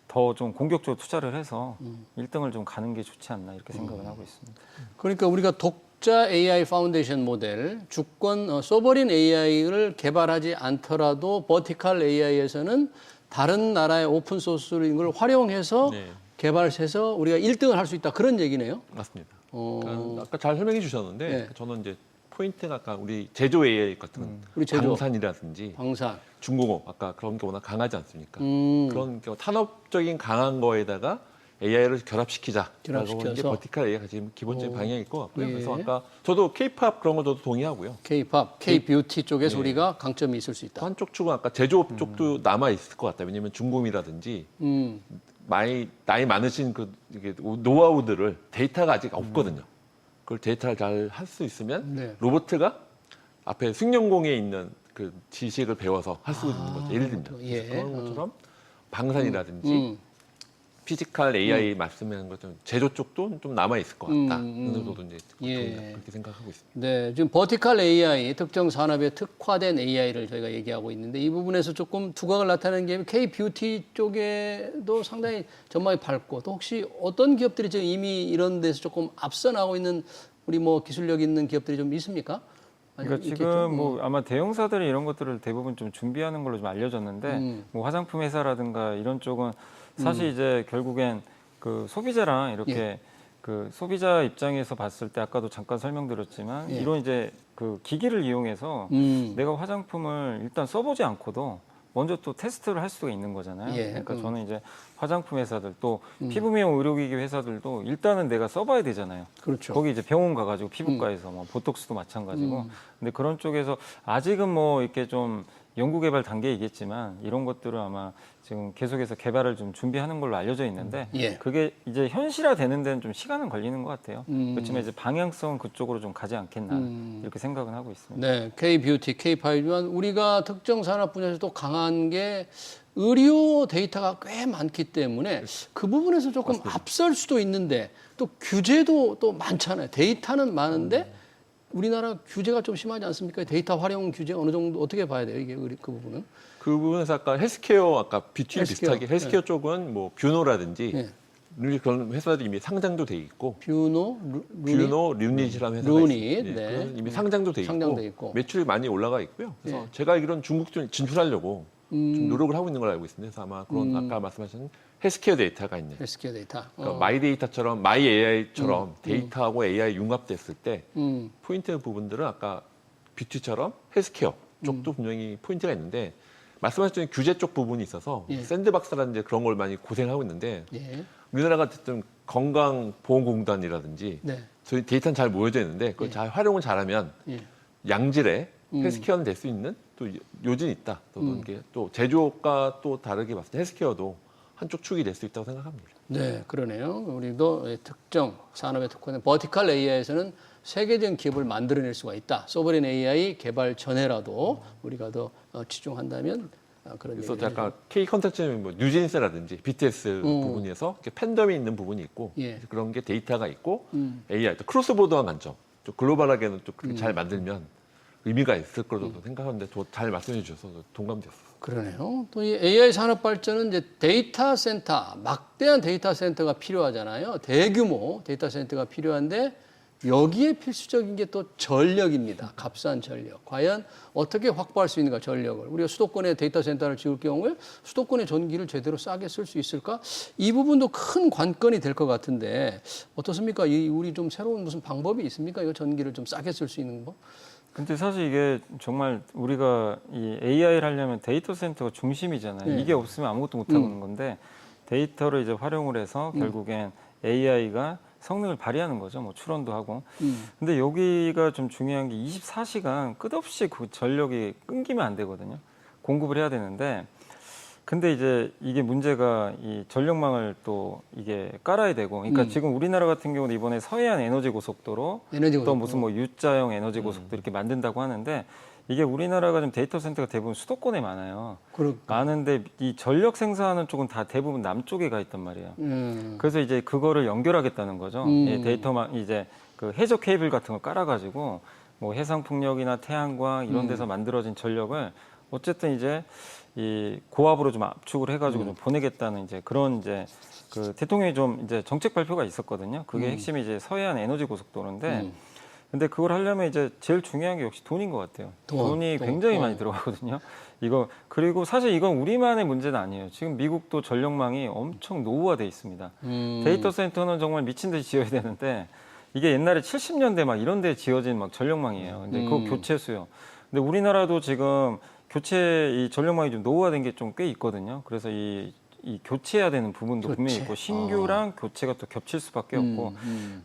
더 좀 공격적으로 투자를 해서 1등을 좀 가는 게 좋지 않나 이렇게 생각을 하고 있습니다. 그러니까 우리가 독자 AI 파운데이션 모델, 주권 소버린 AI를 개발하지 않더라도 버티컬 AI에서는 다른 나라의 오픈 소스인 걸 활용해서 네. 개발해서 우리가 1등을 할 수 있다. 그런 얘기네요. 맞습니다. 어, 그러니까 아까 잘 설명해 주셨는데 네. 저는 이제 포인트가 아까 우리 제조 AI 같은 우리 제조. 방산이라든지 방산. 중공업 아까 그런 게 워낙 강하지 않습니까? 음. 그런 산업적인 강한 거에다가 AI를 결합시키자라고 하는 게 결합시켜서. 버티컬 AI가 지금 기본적인 방향일 것 같고요. 예. 그래서 아까 저도 K-팝 그런 거 저도 동의하고요. K-팝, K-뷰티 쪽에서 네. 우리가 강점이 있을 수 있다. 또 한쪽 축은 아까 제조업 쪽도 남아 있을 것 같다. 왜냐하면 중공이라든지 나이 많으신 그 이게 노하우들을 데이터가 아직 없거든요. 그걸 데이터를 잘 할 수 있으면 네. 로봇가 앞에 승용공에 있는 그 지식을 배워서 할 수 있는 거죠. 예를 들면 예. 그런 것처럼 방산이라든지 음. 피지컬 AI 말씀하신 것처럼 제조 쪽도 좀 남아 있을 것 같다. 어느 정도 이제 예. 그렇게 생각하고 있습니다. 네, 지금 버티컬 AI, 특정 산업에 특화된 AI를 저희가 얘기하고 있는데 이 부분에서 조금 두각을 나타내는 게 K-뷰티 쪽에도 상당히 전망이 밝고 또 혹시 어떤 기업들이 지금 이미 이런 데서 조금 앞서 나가고 있는 우리 뭐 기술력 있는 기업들이 좀 있습니까? 그러니까 아니면 지금 있겠죠? 뭐 아마 대형사들이 이런 것들을 대부분 좀 준비하는 걸로 좀 알려졌는데 뭐 화장품 회사라든가 이런 쪽은 사실 이제 결국엔 그 소비자랑 이렇게 예. 그 소비자 입장에서 봤을 때 아까도 잠깐 설명드렸지만 예. 이런 이제 그 기기를 이용해서 내가 화장품을 일단 써보지 않고도 먼저 또 테스트를 할 수가 있는 거잖아요. 예. 그러니까 저는 이제 화장품 회사들 또 피부 미용 의료기기 회사들도 일단은 내가 써봐야 되잖아요. 그렇죠. 거기 이제 병원 가가지고 피부과에서 뭐 보톡스도 마찬가지고. 근데 그런 쪽에서 아직은 뭐 이렇게 좀 연구개발 단계이겠지만 이런 것들은 아마 지금 계속해서 개발을 좀 준비하는 걸로 알려져 있는데 예. 그게 이제 현실화되는 데는 좀 시간은 걸리는 것 같아요. 그렇지만 이제 방향성은 그쪽으로 좀 가지 않겠나 이렇게 생각은 하고 있습니다. 네, K-뷰티, K-팝이지만 우리가 특정 산업 분야에서 또 강한 게 의료 데이터가 꽤 많기 때문에 그 부분에서 조금 앞설 수도 있는데 또 규제도 또 많잖아요. 데이터는 많은데 우리나라 규제가 좀 심하지 않습니까? 데이터 활용 규제 어느 정도 어떻게 봐야 돼요? 이게 그 부분은? 그 부분에서 아까 헬스케어 아까 뷰티 헬스케어. 비슷하게 헬스케어 쪽은 뭐 뷰노라든지 예. 그런 회사들이 이미 상장도 돼 있고 뷰노, 뷰노 류닛이라는 회사가 류닛, 있습니다. 네. 그건 이미 상장도 돼 상장돼 있고, 있고. 매출이 많이 올라가 있고요. 그래서 예. 제가 알기로는 중국 좀 진출하려고 좀 노력을 하고 있는 걸 알고 있습니다. 그래서 아마 그런 아까 말씀하신 헬스케어 데이터가 있는 헬스케어 데이터. 그러니까 마이 데이터처럼 마이 AI처럼 데이터하고 AI 융합됐을 때 포인트 부분들은 아까 뷰티처럼 헬스케어 쪽도 분명히 포인트가 있는데 말씀하신 규제 쪽 부분이 있어서 예. 샌드박스라든지 그런 걸 많이 고생하고 있는데 예. 우리나라가 어쨌든 건강보험공단이라든지 네. 저희 데이터는 잘 모여져 있는데 그걸 잘 활용을 잘하면 예. 양질의 헬스케어는 될 수 있는 또 요진이 있다. 또 이게 또 제조업과 또 다르게 봤을 때 헬스케어도 한쪽 축이 될 수 있다고 생각합니다. 네, 그러네요. 우리도 특정 산업에 특화된 버티컬 AI에서는 세계적인 기업을 만들어낼 수가 있다. 소버린 AI 개발 전에라도 우리가 더 치중한다면 그런 그래서 얘기를 약간 K 컨텐츠는 뭐 뉴진스라든지 BTS 부분에서 이렇게 팬덤이 있는 부분이 있고 예. 그런 게 데이터가 있고 AI 또 크로스보더한 관점, 좀 글로벌하게는 좀 그렇게 잘 만들면 의미가 있을 거라고 생각하는데 잘 말씀해 주셔서 동감되었어요. 그러네요. 또 이 AI 산업 발전은 이제 데이터 센터, 막대한 데이터 센터가 필요하잖아요. 대규모 데이터 센터가 필요한데 여기에 필수적인 게 또 전력입니다. 값싼 전력. 과연 어떻게 확보할 수 있는가 전력을. 우리가 수도권에 데이터 센터를 지을 경우에 수도권의 전기를 제대로 싸게 쓸 수 있을까? 이 부분도 큰 관건이 될 것 같은데 어떻습니까? 우리 좀 새로운 무슨 방법이 있습니까? 이 전기를 좀 싸게 쓸 수 있는 거? 근데 사실 이게 정말 우리가 이 AI를 하려면 데이터 센터가 중심이잖아요. 네. 이게 없으면 아무것도 못 하는 건데 데이터를 이제 활용을 해서 결국엔 AI가 성능을 발휘하는 거죠. 뭐 추론도 하고. 근데 여기가 좀 중요한 게 24시간 끝없이 그 전력이 끊기면 안 되거든요. 공급을 해야 되는데 근데 이제 이게 문제가 이 전력망을 또 이게 깔아야 되고 그러니까 지금 우리나라 같은 경우는 이번에 서해안 에너지 고속도로 또 무슨 뭐 U자형 에너지 고속도로 이렇게 만든다고 하는데 이게 우리나라가 좀 데이터 센터가 대부분 수도권에 많아요. 많은데 이 전력 생산하는 쪽은 다 대부분 남쪽에 가 있단 말이에요. 그래서 이제 그거를 연결하겠다는 거죠. 예, 데이터만 이제 그 해저 케이블 같은 거 깔아가지고 뭐 해상 풍력이나 태양광 이런 데서 만들어진 전력을 어쨌든 이제 이 고압으로 좀 압축을 해가지고 좀 보내겠다는 이제 그런 이제 그 대통령이 좀 이제 정책 발표가 있었거든요. 그게 핵심이 이제 서해안 에너지 고속도로인데. 근데 그걸 하려면 이제 제일 중요한 게 역시 돈인 것 같아요. 돈이 굉장히 많이 들어가거든요. 이거 그리고 사실 이건 우리만의 문제는 아니에요. 지금 미국도 전력망이 엄청 노후화돼 있습니다. 데이터 센터는 정말 미친 듯이 지어야 되는데 이게 옛날에 70년대 막 이런 데 지어진 막 전력망이에요. 근데 그거 교체수요. 근데 우리나라도 지금 교체 이 전력망이 좀 노후화된 게 좀 꽤 있거든요. 그래서 이 교체해야 되는 부분도 분명히 있고 신규랑 교체가 또 겹칠 수밖에 없고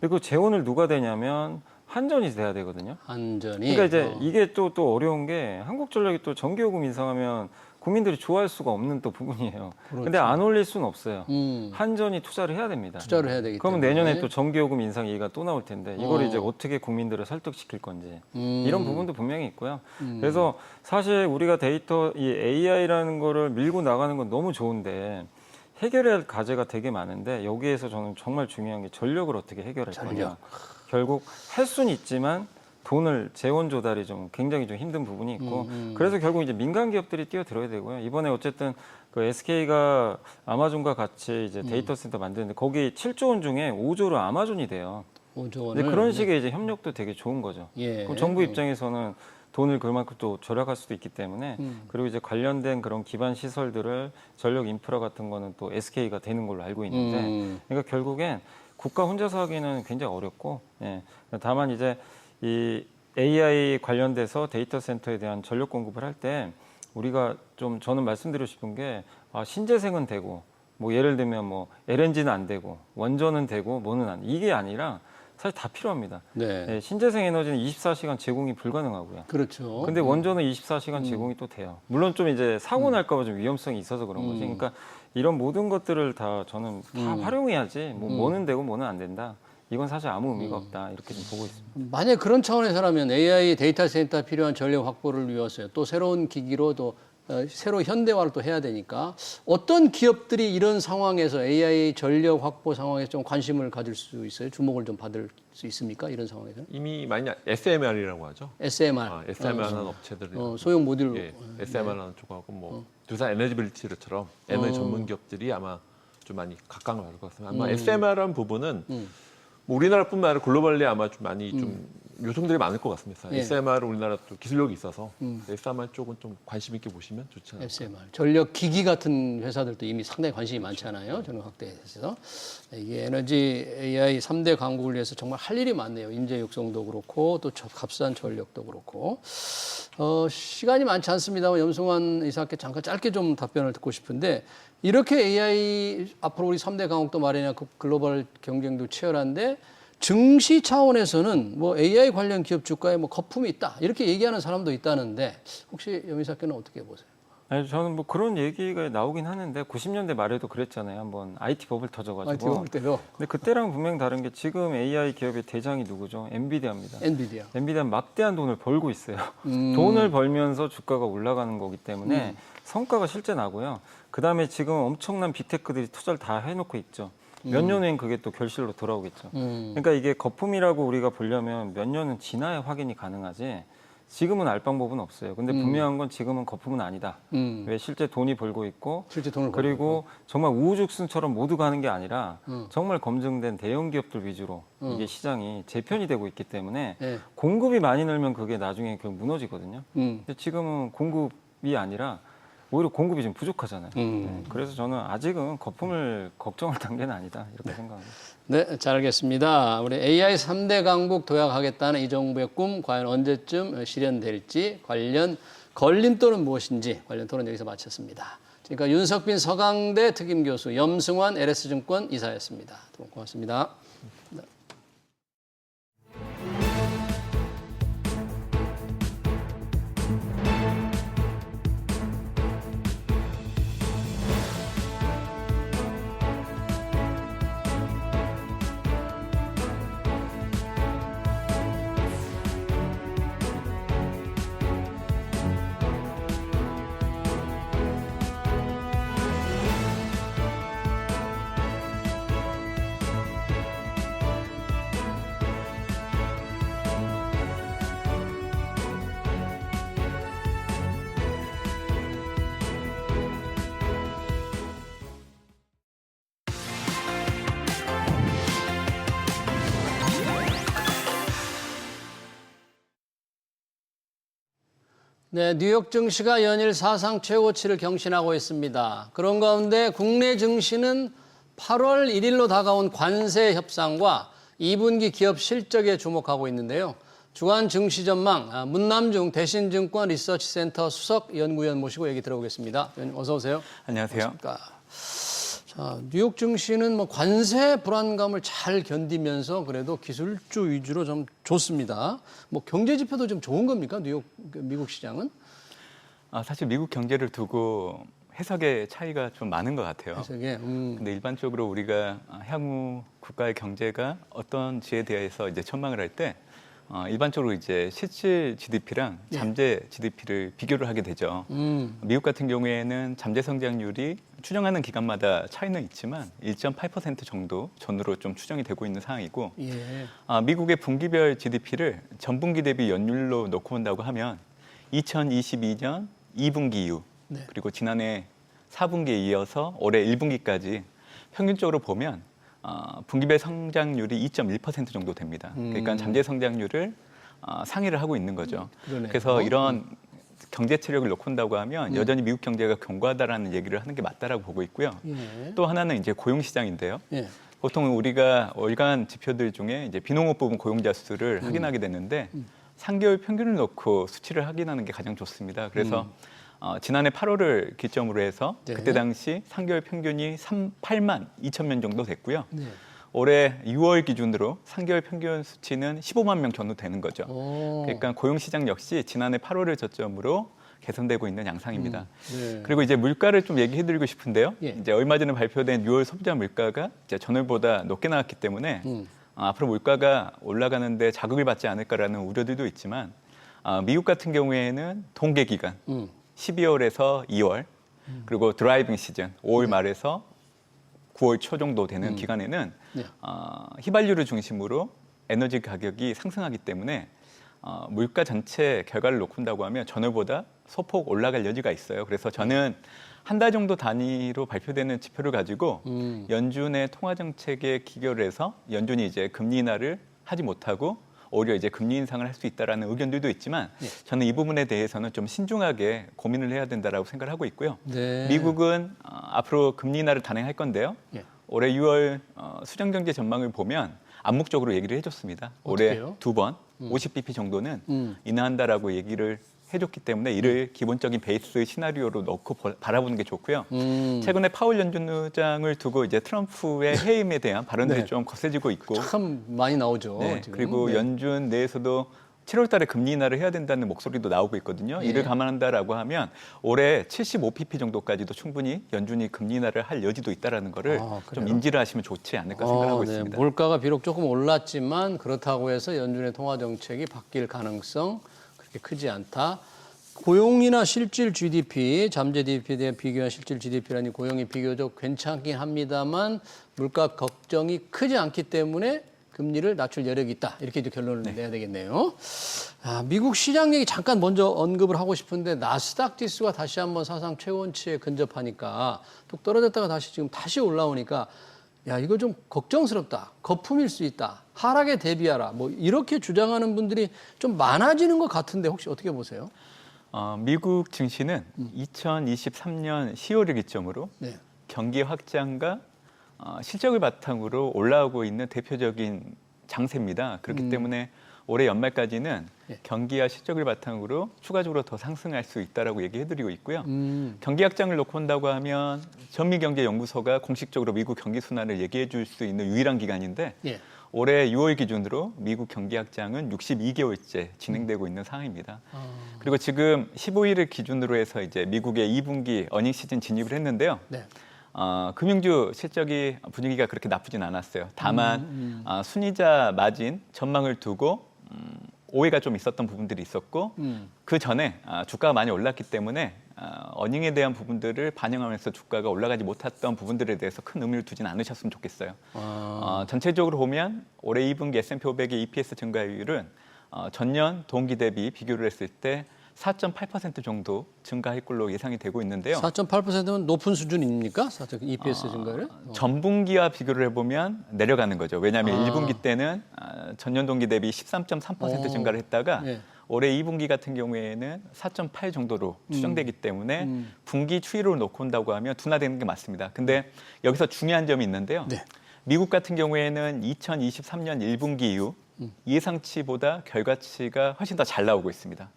그리고 재원을 누가 되냐면 한전이 돼야 되거든요. 한전이. 그러니까 이제 이게 또 어려운 게 한국전력이 또 전기요금 인상하면 국민들이 좋아할 수가 없는 또 부분이에요. 근데 안 올릴 수는 없어요. 한전이 투자를 해야 됩니다. 투자를 해야 되기 그러면 때문에. 내년에 또 전기요금 인상 얘기가 또 나올 텐데 이걸 이제 어떻게 국민들을 설득시킬 건지 이런 부분도 분명히 있고요. 그래서 사실 우리가 데이터 이 AI라는 거를 밀고 나가는 건 너무 좋은데 해결해야 할 과제가 되게 많은데 여기에서 저는 정말 중요한 게 전력을 어떻게 해결할 거냐. 결국 할 수는 있지만 돈을 재원 조달이 좀 굉장히 좀 힘든 부분이 있고 그래서 결국 이제 민간 기업들이 뛰어들어야 되고요. 이번에 어쨌든 그 SK가 아마존과 같이 이제 데이터 센터 만드는데 거기 7조 원 중에 5조로 아마존이 돼요. 5조 원을. 그런 식의 이제 협력도 되게 좋은 거죠. 예. 그럼 정부 입장에서는 돈을 그만큼 또 절약할 수도 있기 때문에 그리고 이제 관련된 그런 기반 시설들을 전력 인프라 같은 거는 또 SK가 되는 걸로 알고 있는데 그러니까 결국엔 국가 혼자서 하기는 굉장히 어렵고 예. 다만 이제 이 AI 관련돼서 데이터 센터에 대한 전력 공급을 할 때 우리가 좀 저는 말씀드리고 싶은 게 신재생은 되고 뭐 예를 들면 뭐 LNG는 안 되고 원전은 되고 뭐는 안 이게 아니라 사실 다 필요합니다. 네. 예, 신재생 에너지는 24시간 제공이 불가능하고요. 그렇죠. 근데 원전은 24시간 제공이 또 돼요. 물론 좀 이제 사고 날까 봐 좀 위험성이 있어서 그런 거지. 그러니까 이런 모든 것들을 다 저는 다 활용해야지 뭐는 되고 뭐는 안 된다. 이건 사실 아무 의미가 없다. 이렇게 좀 보고 있습니다. 만약 그런 차원에서라면 AI 데이터 센터 필요한 전력 확보를 위해서 또 새로운 기기로 또 새로 현대화를 또 해야 되니까 어떤 기업들이 이런 상황에서 AI 전력 확보 상황에 좀 관심을 가질 수 있어요? 주목을 좀 받을 수 있습니까? 이런 상황에서? 이미 많이 SMR. SMR이라고 하죠. SMR하는 업체들, 소형 모듈. 예, SMR하는 쪽하고 뭐 두산 에너지빌리티처럼 에너지 전문 기업들이 아마 좀 많이 각광을 받을 것 같습니다. 아마 SMR라는 부분은 뭐 우리나라뿐만 아니라 글로벌리 아마 좀 많이 좀 요청들이 많을 것 같습니다. 예. SMR 우리나라 또 기술력이 있어서 SMR 쪽은 좀 관심 있게 보시면 좋지 않을까. SMR. 전력 기기 같은 회사들도 이미 상당히 관심이 많잖아요. 전력 확대해서. 이게 에너지 AI 3대 강국을 위해서 정말 할 일이 많네요. 인재 육성도 그렇고 또 값싼 전력도 그렇고. 시간이 많지 않습니다만 염승환 이사께 잠깐 짧게 좀 답변을 듣고 싶은데 이렇게 AI 앞으로 우리 3대 강국도 말이냐 글로벌 경쟁도 치열한데 증시 차원에서는 뭐 AI 관련 기업 주가에 뭐 거품이 있다 이렇게 얘기하는 사람도 있다는데 혹시 염 이사께는 어떻게 보세요? 아니, 저는 뭐 그런 얘기가 나오긴 하는데 90년대 말에도 그랬잖아요. 한번 IT 버블 터져가지고. IT 버블 때도. 근데 그때랑 분명 다른 게 지금 AI 기업의 대장이 누구죠? 엔비디아입니다. 엔비디아 막대한 돈을 벌고 있어요. 돈을 벌면서 주가가 올라가는 거기 때문에 성과가 실제 나고요. 그다음에 지금 엄청난 빅테크들이 투자를 다 해놓고 있죠. 몇 년 후엔 그게 또 결실로 돌아오겠죠. 그러니까 이게 거품이라고 우리가 보려면 몇 년은 지나야 확인이 가능하지 지금은 알 방법은 없어요. 근데 분명한 건 지금은 거품은 아니다. 왜 실제 돈이 벌고 있고 실제 돈을 벌고 그리고 정말 우후죽순처럼 모두 가는 게 아니라 정말 검증된 대형 기업들 위주로 이게 시장이 재편이 되고 있기 때문에 네. 공급이 많이 늘면 그게 나중에 무너지거든요. 근데 지금은 공급이 아니라 오히려 공급이 좀 부족하잖아요. 네, 그래서 저는 아직은 거품을 걱정할 단계는 아니다 이렇게 생각합니다. 네, 잘 알겠습니다. 우리 AI 3대 강국 도약하겠다는 이 정부의 꿈 과연 언제쯤 실현될지 관련 걸림돌은 무엇인지 관련 토론 여기서 마쳤습니다. 그러니까 윤석빈 서강대 특임교수, 염승환 LS증권 이사였습니다. 두 분 고맙습니다. 네, 뉴욕 증시가 연일 사상 최고치를 경신하고 있습니다. 그런 가운데 국내 증시는 8월 1일로 다가온 관세 협상과 2분기 기업 실적에 주목하고 있는데요. 주간 증시 전망 문남중 대신증권 리서치센터 수석 연구위원 모시고 얘기 들어보겠습니다. 위원님 어서 오세요. 안녕하세요. 자, 뉴욕 증시는 뭐 관세 불안감을 잘 견디면서 그래도 기술주 위주로 좀 좋습니다. 뭐 경제 지표도 좀 좋은 겁니까? 미국 시장은? 사실 미국 경제를 두고 해석의 차이가 좀 많은 것 같아요. 해석에. 근데 일반적으로 우리가 향후 국가의 경제가 어떤지에 대해서 이제 전망을 할 때 일반적으로 이제 실질 GDP랑 잠재 GDP를 비교를 하게 되죠. 미국 같은 경우에는 잠재 성장률이 추정하는 기간마다 차이는 있지만 1.8% 정도 전후로 좀 추정이 되고 있는 상황이고 예. 미국의 분기별 GDP를 전분기 대비 연율로 놓고 본다고 하면 2022년 2분기 이후 그리고 지난해 4분기에 이어서 올해 1분기까지 평균적으로 보면 분기별 성장률이 2.1% 정도 됩니다. 그러니까 잠재 성장률을 상회를 하고 있는 거죠. 그러네요. 그래서 이런 경제 체력을 놓고 본다고 하면 여전히 미국 경제가 견고하다라는 얘기를 하는 게 맞다라고 보고 있고요. 예. 또 하나는 이제 고용 시장인데요. 예. 보통 우리가 월간 지표들 중에 이제 비농업 부분 고용자 수를 확인하게 되는데 3개월 평균을 놓고 수치를 확인하는 게 가장 좋습니다. 그래서 지난해 8월을 기점으로 해서 네. 그때 당시 3개월 평균이 8만 2천 명 정도 됐고요. 네. 올해 6월 기준으로 3개월 평균 수치는 15만 명 정도 되는 거죠. 오. 그러니까 고용 시장 역시 지난해 8월을 저점으로 개선되고 있는 양상입니다. 네. 그리고 이제 물가를 좀 얘기해드리고 싶은데요. 예. 이제 얼마 전에 발표된 6월 소비자 물가가 이제 전월보다 높게 나왔기 때문에 앞으로 물가가 올라가는데 자극을 받지 않을까라는 우려들도 있지만 미국 같은 경우에는 통계 기간 12월에서 2월 그리고 드라이빙 시즌 5월 말에서 9월 초 정도 되는 기간에는 네. 휘발유를 중심으로 에너지 가격이 상승하기 때문에 물가 전체 결과를 놓고 본다고 하면 전월보다 소폭 올라갈 여지가 있어요. 그래서 저는 한 달 정도 단위로 발표되는 지표를 가지고 연준의 통화 정책에 기결을 해서 연준이 이제 금리 인하를 하지 못하고 오히려 이제 금리 인상을 할 수 있다라는 의견들도 있지만 저는 이 부분에 대해서는 좀 신중하게 고민을 해야 된다라고 생각을 하고 있고요. 네. 미국은 앞으로 금리 인하를 단행할 건데요. 예. 올해 6월 수정 경제 전망을 보면 암묵적으로 얘기를 해줬습니다. 올해 어떻게요? 2번 50bp 정도는 인하한다라고 얘기를 해줬기 때문에 이를 기본적인 베이스 시나리오로 넣고 바라보는 게 좋고요. 최근에 파월 연준 의장을 두고 이제 트럼프의 해임에 대한 발언들이 네. 좀 거세지고 있고, 참 많이 나오죠. 네, 지금. 그리고 네. 연준 내에서도 7월 달에 금리 인하를 해야 된다는 목소리도 나오고 있거든요. 예. 이를 감안한다라고 하면 올해 75pp 정도까지도 충분히 연준이 금리 인하를 할 여지도 있다라는 거를 좀 그래요? 인지를 하시면 좋지 않을까 생각하고 있습니다. 물가가 비록 조금 올랐지만 그렇다고 해서 연준의 통화 정책이 바뀔 가능성 그렇게 크지 않다. 고용이나 실질 GDP, 잠재 GDP에 대한 비교한 실질 GDP라니 고용이 비교적 괜찮긴 합니다만 물가 걱정이 크지 않기 때문에 금리를 낮출 여력이 있다. 이렇게 이제 결론을 내야 되겠네요. 미국 시장 얘기 잠깐 먼저 언급을 하고 싶은데 나스닥 지수가 다시 한번 사상 최고치에 근접하니까 뚝 떨어졌다가 다시 올라오니까 야, 이거 좀 걱정스럽다. 거품일 수 있다. 하락에 대비하라. 뭐 이렇게 주장하는 분들이 좀 많아지는 것 같은데 혹시 어떻게 보세요? 미국 증시는 2023년 10월을 기점으로 네. 경기 확장과 실적을 바탕으로 올라오고 있는 대표적인 장세입니다. 그렇기 때문에 올해 연말까지는 예. 경기와 실적을 바탕으로 추가적으로 더 상승할 수 있다라고 얘기해드리고 있고요. 경기 확장을 놓고 온다고 하면 전미경제연구소가 공식적으로 미국 경기 순환을 얘기해 줄 수 있는 유일한 기관인데 예. 올해 6월 기준으로 미국 경기 확장은 62개월째 진행되고 있는 상황입니다. 그리고 지금 15일을 기준으로 해서 이제 미국의 2분기 어닝 시즌 진입을 했는데요. 네. 금융주 실적이 분위기가 그렇게 나쁘진 않았어요. 다만 순이자 마진 전망을 두고 오해가 좀 있었던 부분들이 있었고 그 전에 주가가 많이 올랐기 때문에 어닝에 대한 부분들을 반영하면서 주가가 올라가지 못했던 부분들에 대해서 큰 의미를 두진 않으셨으면 좋겠어요. 전체적으로 보면 올해 2분기 S&P 500의 EPS 증가율은 전년 동기 대비 비교를 했을 때 4.8% 정도 증가할 걸로 예상이 되고 있는데요. 4.8%면 높은 수준입니까? EPS 증가를? 전분기와 비교를 해보면 내려가는 거죠. 왜냐하면 1분기 때는 전년 동기 대비 13.3% 증가를 했다가 네. 올해 2분기 같은 경우에는 4.8 정도로 추정되기 때문에 분기 추이로 놓고 온다고 하면 둔화되는 게 맞습니다. 근데 여기서 중요한 점이 있는데요. 네. 미국 같은 경우에는 2023년 1분기 이후 예상치보다 결과치가 훨씬 더 잘 나오고 있습니다.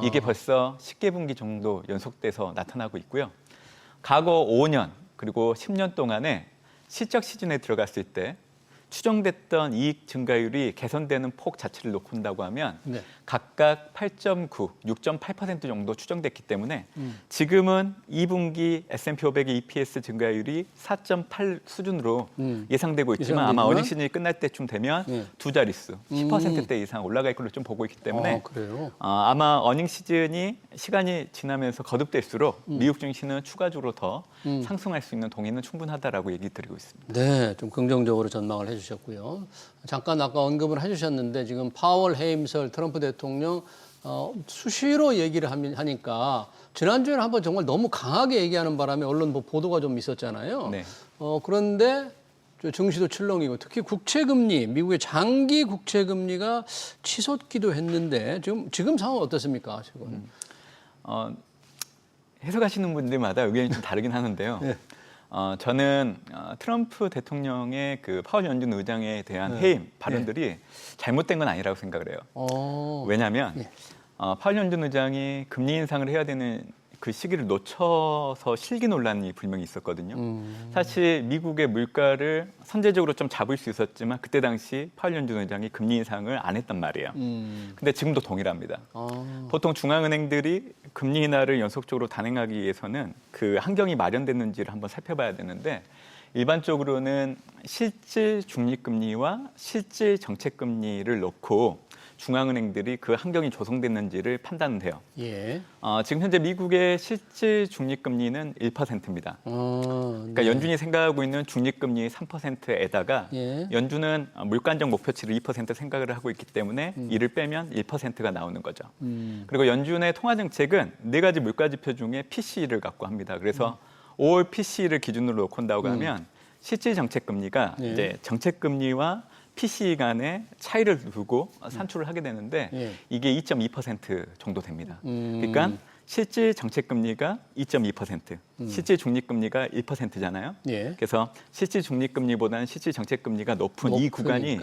이게 벌써 10개 분기 정도 연속돼서 나타나고 있고요. 과거 5년 그리고 10년 동안에 실적 시즌에 들어갔을 때 추정됐던 이익 증가율이 개선되는 폭 자체를 놓고 온다고 하면 네. 각각 8.9, 6.8% 정도 추정됐기 때문에 지금은 2분기 S&P 500의 EPS 증가율이 4.8 수준으로 예상되고 있지만 아마 어닝 시즌이 끝날 때쯤 되면 네. 두 자릿수, 10%대 이상 올라갈 걸로 좀 보고 있기 때문에 그래요? 아마 어닝 시즌이 시간이 지나면서 거듭될수록 미국 증시는 추가적으로 더 상승할 수 있는 동의는 충분하다라고 얘기 드리고 있습니다. 네, 좀 긍정적으로 전망을 해주셨고요. 잠깐 아까 언급을 해주셨는데 지금 파월, 해임설, 트럼프 대통령 수시로 얘기를 하니까 지난주에는 한번 정말 너무 강하게 얘기하는 바람에 언론 보도가 좀 있었잖아요. 네. 그런데 증시도 출렁이고 특히 국채금리, 미국의 장기 국채금리가 치솟기도 했는데 지금 상황 어떻습니까? 지금? 해석하시는 분들마다 의견이 좀 다르긴 하는데요. 네. 저는 트럼프 대통령의 그 파월 연준 의장에 대한 해임 발언들이 잘못된 건 아니라고 생각을 해요. 왜냐하면 파월 연준 의장이 금리 인상을 해야 되는 그 시기를 놓쳐서 실기 논란이 분명히 있었거든요. 사실 미국의 물가를 선제적으로 좀 잡을 수 있었지만 그때 당시 파월 연준 의장이 금리 인상을 안 했단 말이에요. 근데 지금도 동일합니다. 보통 중앙은행들이 금리 인하를 연속적으로 단행하기 위해서는 그 환경이 마련됐는지를 한번 살펴봐야 되는데 일반적으로는 실질 중립금리와 실질 정책금리를 놓고 중앙은행들이 그 환경이 조성됐는지를 판단을 해요. 예. 지금 현재 미국의 실질 중립금리는 1%입니다. 그러니까 연준이 생각하고 있는 중립금리 3%에다가 연준은 물가안정 목표치를 2% 생각을 하고 있기 때문에 이를 빼면 1%가 나오는 거죠. 그리고 연준의 통화정책은 네 가지 물가지표 중에 PCE를 갖고 합니다. 그래서 5월 PCE를 기준으로 놓고 온다고 하면 실질 정책금리가 이제 정책금리와 PCE 간의 차이를 두고 산출을 하게 되는데 이게 2.2% 정도 됩니다. 그러니까 실질 정책금리가 2.2%, 실질 중립금리가 1%잖아요. 그래서 실질 중립금리보다는 실질 정책금리가 높은 이 구간이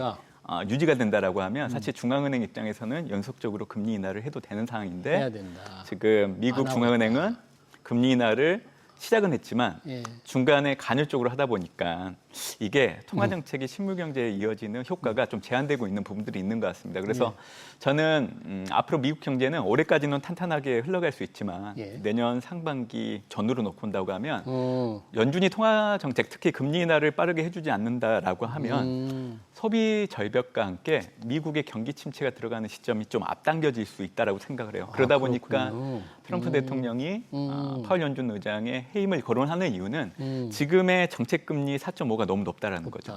유지가 된다라고 하면 사실 중앙은행 입장에서는 연속적으로 금리 인하를 해도 되는 상황인데 해야 된다. 지금 미국 중앙은행은 금리 인하를 시작은 했지만 중간에 간헐적으로 하다 보니까 이게 통화정책이 실물경제에 이어지는 효과가 좀 제한되고 있는 부분들이 있는 것 같습니다. 그래서 저는 앞으로 미국 경제는 올해까지는 탄탄하게 흘러갈 수 있지만 내년 상반기 전후로 놓고 온다고 하면 연준이 통화정책 특히 금리 인하를 빠르게 해주지 않는다라고 하면 소비 절벽과 함께 미국의 경기 침체가 들어가는 시점이 좀 앞당겨질 수 있다라고 생각을 해요. 그러다 보니까 트럼프 대통령이 파월 연준 의장의 해임을 거론하는 이유는 지금의 정책금리 4.5 규모가 너무 높다라는 거죠.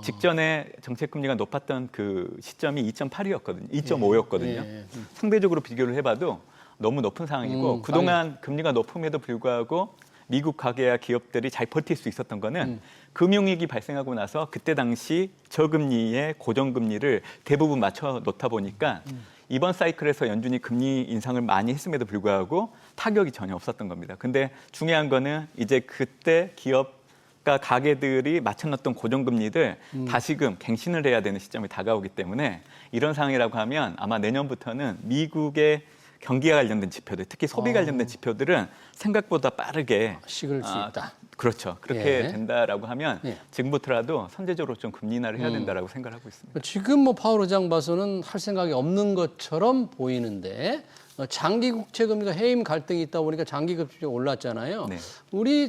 직전에 직전에 정책금리가 높았던 그 시점이 2.8이었거든요. 2.5였거든요. 예. 상대적으로 비교를 해봐도 너무 높은 상황이고 그동안 금리가 높음에도 불구하고 미국 가계와 기업들이 잘 버틸 수 있었던 거는 금융위기 발생하고 나서 그때 당시 저금리의 고정금리를 대부분 맞춰 놓다 보니까 이번 사이클에서 연준이 금리 인상을 많이 했음에도 불구하고 타격이 전혀 없었던 겁니다. 근데 중요한 거는 이제 그때 기업과 가계들이 맞춰놨던 고정금리들 다시금 갱신을 해야 되는 시점이 다가오기 때문에 이런 상황이라고 하면 아마 내년부터는 미국의 경기와 관련된 지표들, 특히 소비 관련된 지표들은 생각보다 빠르게 식을 수 있다. 그렇죠. 그렇게 예. 된다라고 하면 예. 지금부터라도 선제적으로 좀 금리 인하를 해야 된다라고 생각을 하고 있습니다. 지금 뭐 파월 의장 봐서는 할 생각이 없는 것처럼 보이는데 장기 국채 금리가 해임 갈등이 있다 보니까 장기 국채가 올랐잖아요. 네. 우리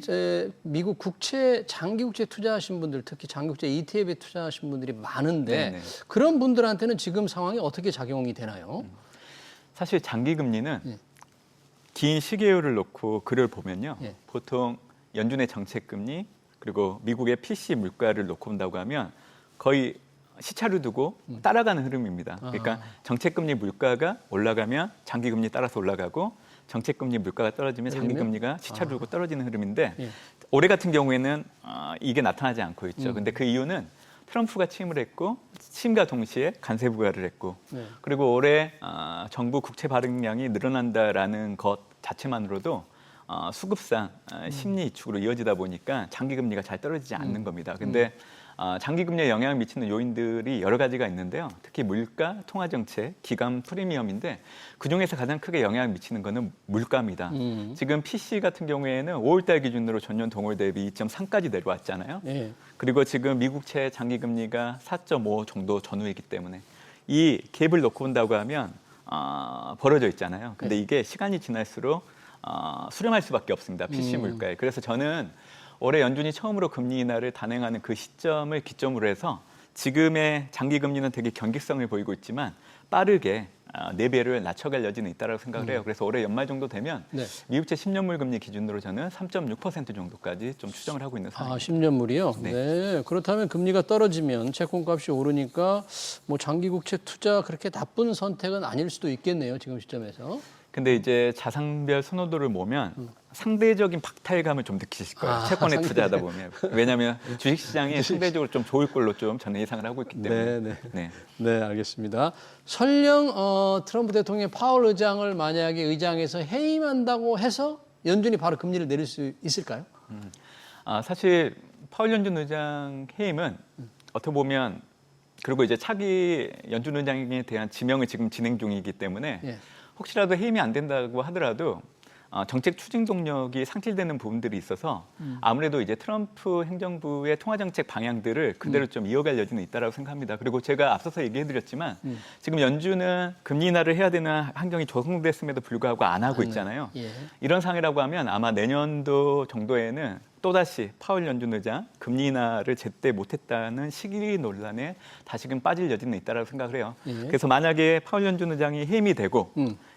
미국 국채 장기 국채 투자하신 분들, 특히 장기 국채 ETF에 투자하신 분들이 많은데 네네. 그런 분들한테는 지금 상황이 어떻게 작용이 되나요? 사실 장기 금리는 긴 시계율을 놓고 글을 보면요. 예. 보통 연준의 정책 금리 그리고 미국의 PC 물가를 놓고 본다고 하면 거의 시차를 두고 따라가는 흐름입니다. 그러니까 정책 금리 물가가 올라가면 장기 금리 따라서 올라가고 정책 금리 물가가 떨어지면 장기 금리가 시차를 두고 떨어지는 흐름인데 예. 올해 같은 경우에는 이게 나타나지 않고 있죠. 근데 그 이유는 트럼프가 취임을 했고 취임과 동시에 관세 부과를 했고 네. 그리고 올해 정부 국채 발행량이 늘어난다라는 것 자체만으로도 수급상 심리 위축으로 이어지다 보니까 장기 금리가 잘 떨어지지 않는 겁니다. 근데 장기 금리에 영향을 미치는 요인들이 여러 가지가 있는데요. 특히 물가, 통화 정책, 기간 프리미엄인데 그 중에서 가장 크게 영향을 미치는 거는 물가입니다. 지금 PC 같은 경우에는 5월달 기준으로 전년 동월 대비 2.3까지 내려왔잖아요. 예. 그리고 지금 미국채 장기 금리가 4.5 정도 전후이기 때문에 이 갭을 놓고 본다고 하면 벌어져 있잖아요. 근데 이게 시간이 지날수록 수렴할 수밖에 없습니다. PC 물가에. 그래서 저는 올해 연준이 처음으로 금리 인하를 단행하는 그 시점을 기점으로 해서 지금의 장기 금리는 되게 경직성을 보이고 있지만 빠르게 4배를 낮춰갈 여지는 있다고 생각을 해요. 그래서 올해 연말 정도 되면 네. 미국채 10년물 금리 기준으로 저는 3.6% 정도까지 좀 추정을 하고 있는 상황입니다. 10년물이요? 네. 네. 그렇다면 금리가 떨어지면 채권값이 오르니까 뭐 장기 국채 투자 그렇게 나쁜 선택은 아닐 수도 있겠네요. 지금 시점에서. 근데 이제 자산별 선호도를 보면 상대적인 박탈감을 좀 느끼실 거예요. 채권에 투자하다 보면. 왜냐하면 주식시장이 상대적으로 좀 좋을 걸로 좀 저는 예상을 하고 있기 때문에. 네. 네, 알겠습니다. 설령 트럼프 대통령이 파월 의장을 만약에 의장에서 해임한다고 해서 연준이 바로 금리를 내릴 수 있을까요? 사실 파월 연준 의장 해임은 어떻게 보면 그리고 이제 차기 연준 의장에 대한 지명을 지금 진행 중이기 때문에 예. 혹시라도 해임이 안 된다고 하더라도 정책 추진 동력이 상실되는 부분들이 있어서 아무래도 이제 트럼프 행정부의 통화 정책 방향들을 그대로 좀 이어갈 여지는 있다라고 생각합니다. 그리고 제가 앞서서 얘기해드렸지만 지금 연준은 금리 인하를 해야 되는 환경이 조성됐음에도 불구하고 안 하고 있잖아요. 예. 이런 상황이라고 하면 아마 내년도 정도에는 또다시 파월 연준 의장 금리 인하를 제때 못했다는 시기 논란에 다시금 빠질 여지는 있다라고 생각을 해요. 예. 그래서 만약에 파월 연준 의장이 해임이 되고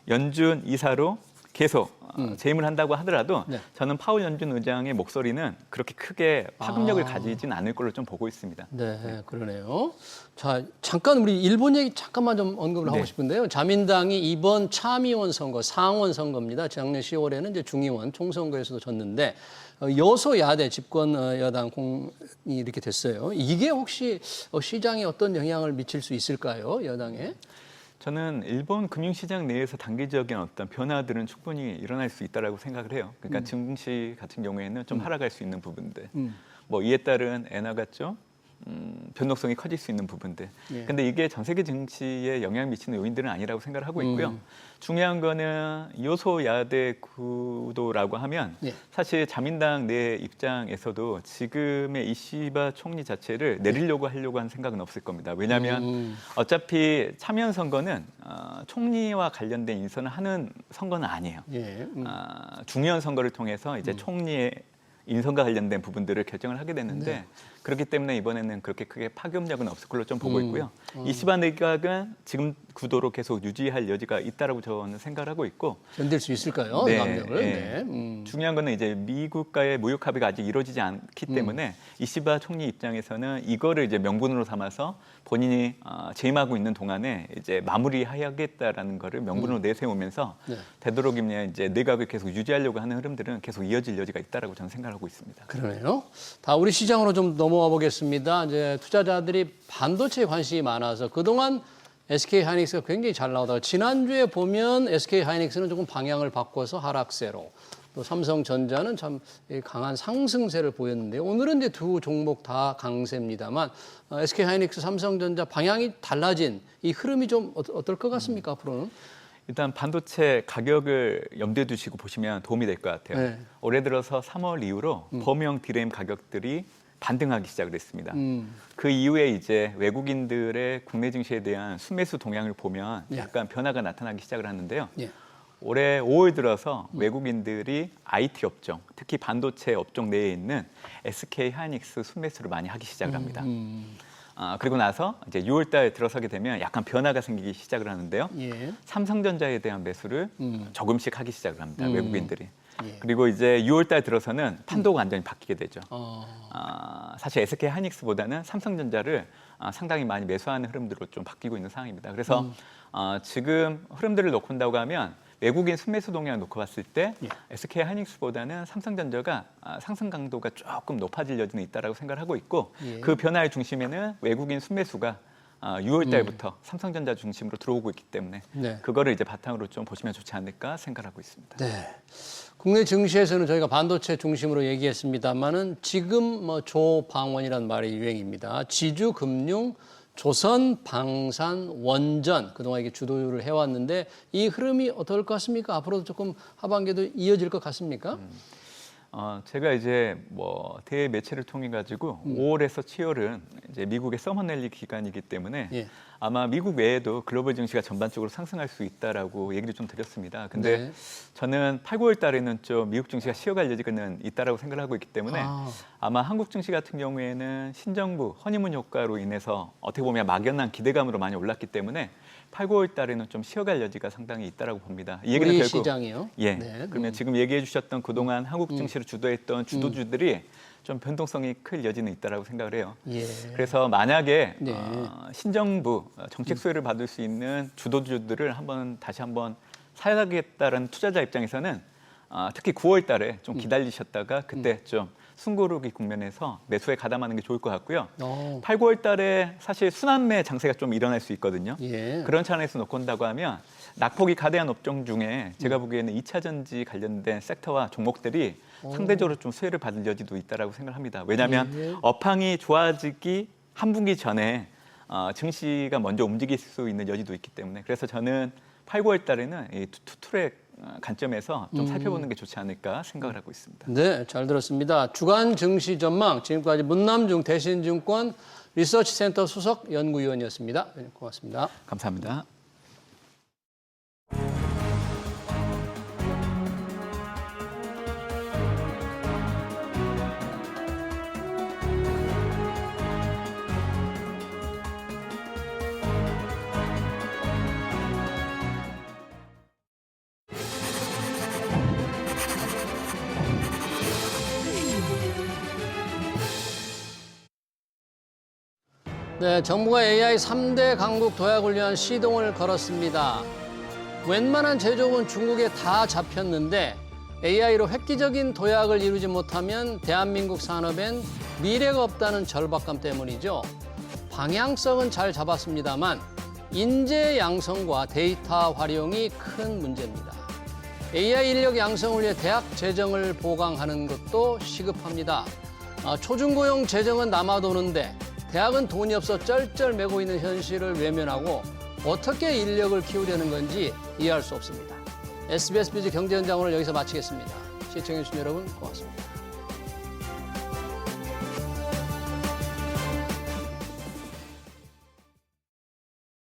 연준 이사로 계속 재임을 한다고 하더라도 네. 저는 파월 연준 의장의 목소리는 그렇게 크게 파급력을 가지진 않을 걸로 좀 보고 있습니다. 네, 그러네요. 자, 잠깐 우리 일본 얘기 잠깐만 좀 언급을 하고 싶은데요. 자민당이 이번 참의원 선거, 상원 선거입니다. 작년 10월에는 이제 중의원 총선거에서도 졌는데 여소야대 집권 여당 공이 이렇게 됐어요. 이게 혹시 시장에 어떤 영향을 미칠 수 있을까요, 여당에? 저는 일본 금융시장 내에서 단기적인 어떤 변화들은 충분히 일어날 수 있다라고 생각을 해요. 그러니까 증시 같은 경우에는 좀 하락할 수 있는 부분들, 뭐 이에 따른 엔화가 좀 변동성이 커질 수 있는 부분들. 예. 근데 이게 전 세계 증시에 영향을 미치는 요인들은 아니라고 생각을 하고 있고요. 중요한 거는 여소야대 구도라고 하면 예. 사실 자민당 내 입장에서도 지금의 이시바 총리 자체를 내리려고 하려고 하는 생각은 없을 겁니다. 왜냐하면 어차피 참여연 선거는 총리와 관련된 인선을 하는 선거는 아니에요. 예. 중의원 선거를 통해서 이제 총리의 인선과 관련된 부분들을 결정을 하게 됐는데 그렇기 때문에 이번에는 그렇게 크게 파급력은 없을 걸로 좀 보고 있고요. 이시바 내각은 지금 구도로 계속 유지할 여지가 있다라고 저는 생각을 하고 있고 견딜 수 있을까요? 네, 압력을. 네. 네. 중요한 거는 이제 미국과의 무역 합의가 아직 이루어지지 않기 때문에 이시바 총리 입장에서는 이거를 이제 명분으로 삼아서 본인이 재임하고 있는 동안에 이제 마무리하겠다라는 거를 명분으로 내세우면서 네. 되도록이면 이제 내각을 계속 유지하려고 하는 흐름들은 계속 이어질 여지가 있다라고 저는 생각하고 있습니다. 그러네요. 다 우리 시장으로 좀 넘어와 보겠습니다. 이제 투자자들이 반도체에 관심이 많아서 그동안 SK 하이닉스가 굉장히 잘 나오다가 지난주에 보면 SK 하이닉스는 조금 방향을 바꿔서 하락세로 또 삼성전자는 참 강한 상승세를 보였는데 오늘은 이제 두 종목 다 강세입니다만 SK 하이닉스, 삼성전자 방향이 달라진 이 흐름이 좀 어떨 것 같습니까 앞으로는? 일단 반도체 가격을 염두에 두시고 보시면 도움이 될 것 같아요. 네. 올해 들어서 3월 이후로 범용 디램 가격들이 반등하기 시작을 했습니다. 그 이후에 이제 외국인들의 국내 증시에 대한 순매수 동향을 보면 약간 변화가 나타나기 시작을 하는데요. 예. 올해 5월 들어서 외국인들이 IT 업종, 특히 반도체 업종 내에 있는 SK 하이닉스 순매수를 많이 하기 시작을 합니다. 그리고 나서 이제 6월 달 들어서게 되면 약간 변화가 생기기 시작을 하는데요. 예. 삼성전자에 대한 매수를 조금씩 하기 시작을 합니다. 외국인들이. 예. 그리고 이제 6월 달 들어서는 판도가 완전히 바뀌게 되죠. 어. 사실 SK 하이닉스보다는 삼성전자를 상당히 많이 매수하는 흐름들로 좀 바뀌고 있는 상황입니다. 그래서 지금 흐름들을 놓고 본다고 하면 외국인 순매수 동향을 놓고 봤을 때 SK 하이닉스보다는 삼성전자가 상승 강도가 조금 높아질 여지는 있다라고 생각을 하고 있고 그 변화의 중심에는 외국인 순매수가 6월 달부터 삼성전자 중심으로 들어오고 있기 때문에 네. 그거를 이제 바탕으로 좀 보시면 좋지 않을까 생각하고 있습니다. 네. 국내 증시에서는 저희가 반도체 중심으로 얘기했습니다만은 지금 뭐 조방원이라는 말이 유행입니다. 지주, 금융, 조선, 방산, 원전 그동안 이게 주도를 해왔는데 이 흐름이 어떨 것 같습니까? 앞으로도 조금 하반기도 이어질 것 같습니까? 제가 이제 뭐 대외 매체를 통해 가지고 5월에서 7월은 이제 미국의 서머랠리 기간이기 때문에 예. 아마 미국 외에도 글로벌 증시가 전반적으로 상승할 수 있다라고 얘기를 좀 드렸습니다. 근데 네. 저는 8, 9월 달에는 좀 미국 증시가 쉬어갈 여지는 있다라고 생각을 하고 있기 때문에 아마 한국 증시 같은 경우에는 신정부 허니문 효과로 인해서 어떻게 보면 막연한 기대감으로 많이 올랐기 때문에 8, 9월 달에는 좀 쉬어갈 여지가 상당히 있다라고 봅니다. 이 얘기는 우리 결국 시장이요? 예. 네. 그러면 지금 얘기해 주셨던 그동안 한국 증시를 주도했던 주도주들이 좀 변동성이 클 여지는 있다라고 생각을 해요. 예. 그래서 만약에 네. 신정부 정책 수혜를 받을 수 있는 주도주들을 다시 한번 사야겠다는 투자자 입장에서는 특히 9월 달에 좀 기다리셨다가 그때 좀 숨고르기 국면에서 매수에 가담하는 게 좋을 것 같고요. 8, 9월 달에 사실 순환매 장세가 좀 일어날 수 있거든요. 예. 그런 차원에서 놓고 본다고 하면 낙폭이 가대한 업종 중에 제가 보기에는 2차 전지 관련된 섹터와 종목들이 상대적으로 좀 수혜를 받을 여지도 있다라고 생각합니다. 왜냐하면 예. 업황이 좋아지기 한 분기 전에 증시가 먼저 움직일 수 있는 여지도 있기 때문에 그래서 저는 8, 9월 달에는 이 투트랙 관점에서 좀 살펴보는 게 좋지 않을까 생각을 하고 있습니다. 네, 잘 들었습니다. 주간 증시 전망 지금까지 문남중 대신증권 리서치센터 수석 연구위원이었습니다. 네, 고맙습니다. 감사합니다. 네, 정부가 AI 3대 강국 도약을 위한 시동을 걸었습니다. 웬만한 제조업은 중국에 다 잡혔는데 AI로 획기적인 도약을 이루지 못하면 대한민국 산업엔 미래가 없다는 절박감 때문이죠. 방향성은 잘 잡았습니다만 인재 양성과 데이터 활용이 큰 문제입니다. AI 인력 양성을 위해 대학 재정을 보강하는 것도 시급합니다. 초중고용 재정은 남아도는데 대학은 돈이 없어 쩔쩔매고 있는 현실을 외면하고 어떻게 인력을 키우려는 건지 이해할 수 없습니다. SBS 비즈 경제 현장 오늘 여기서 마치겠습니다. 시청해주신 여러분 고맙습니다.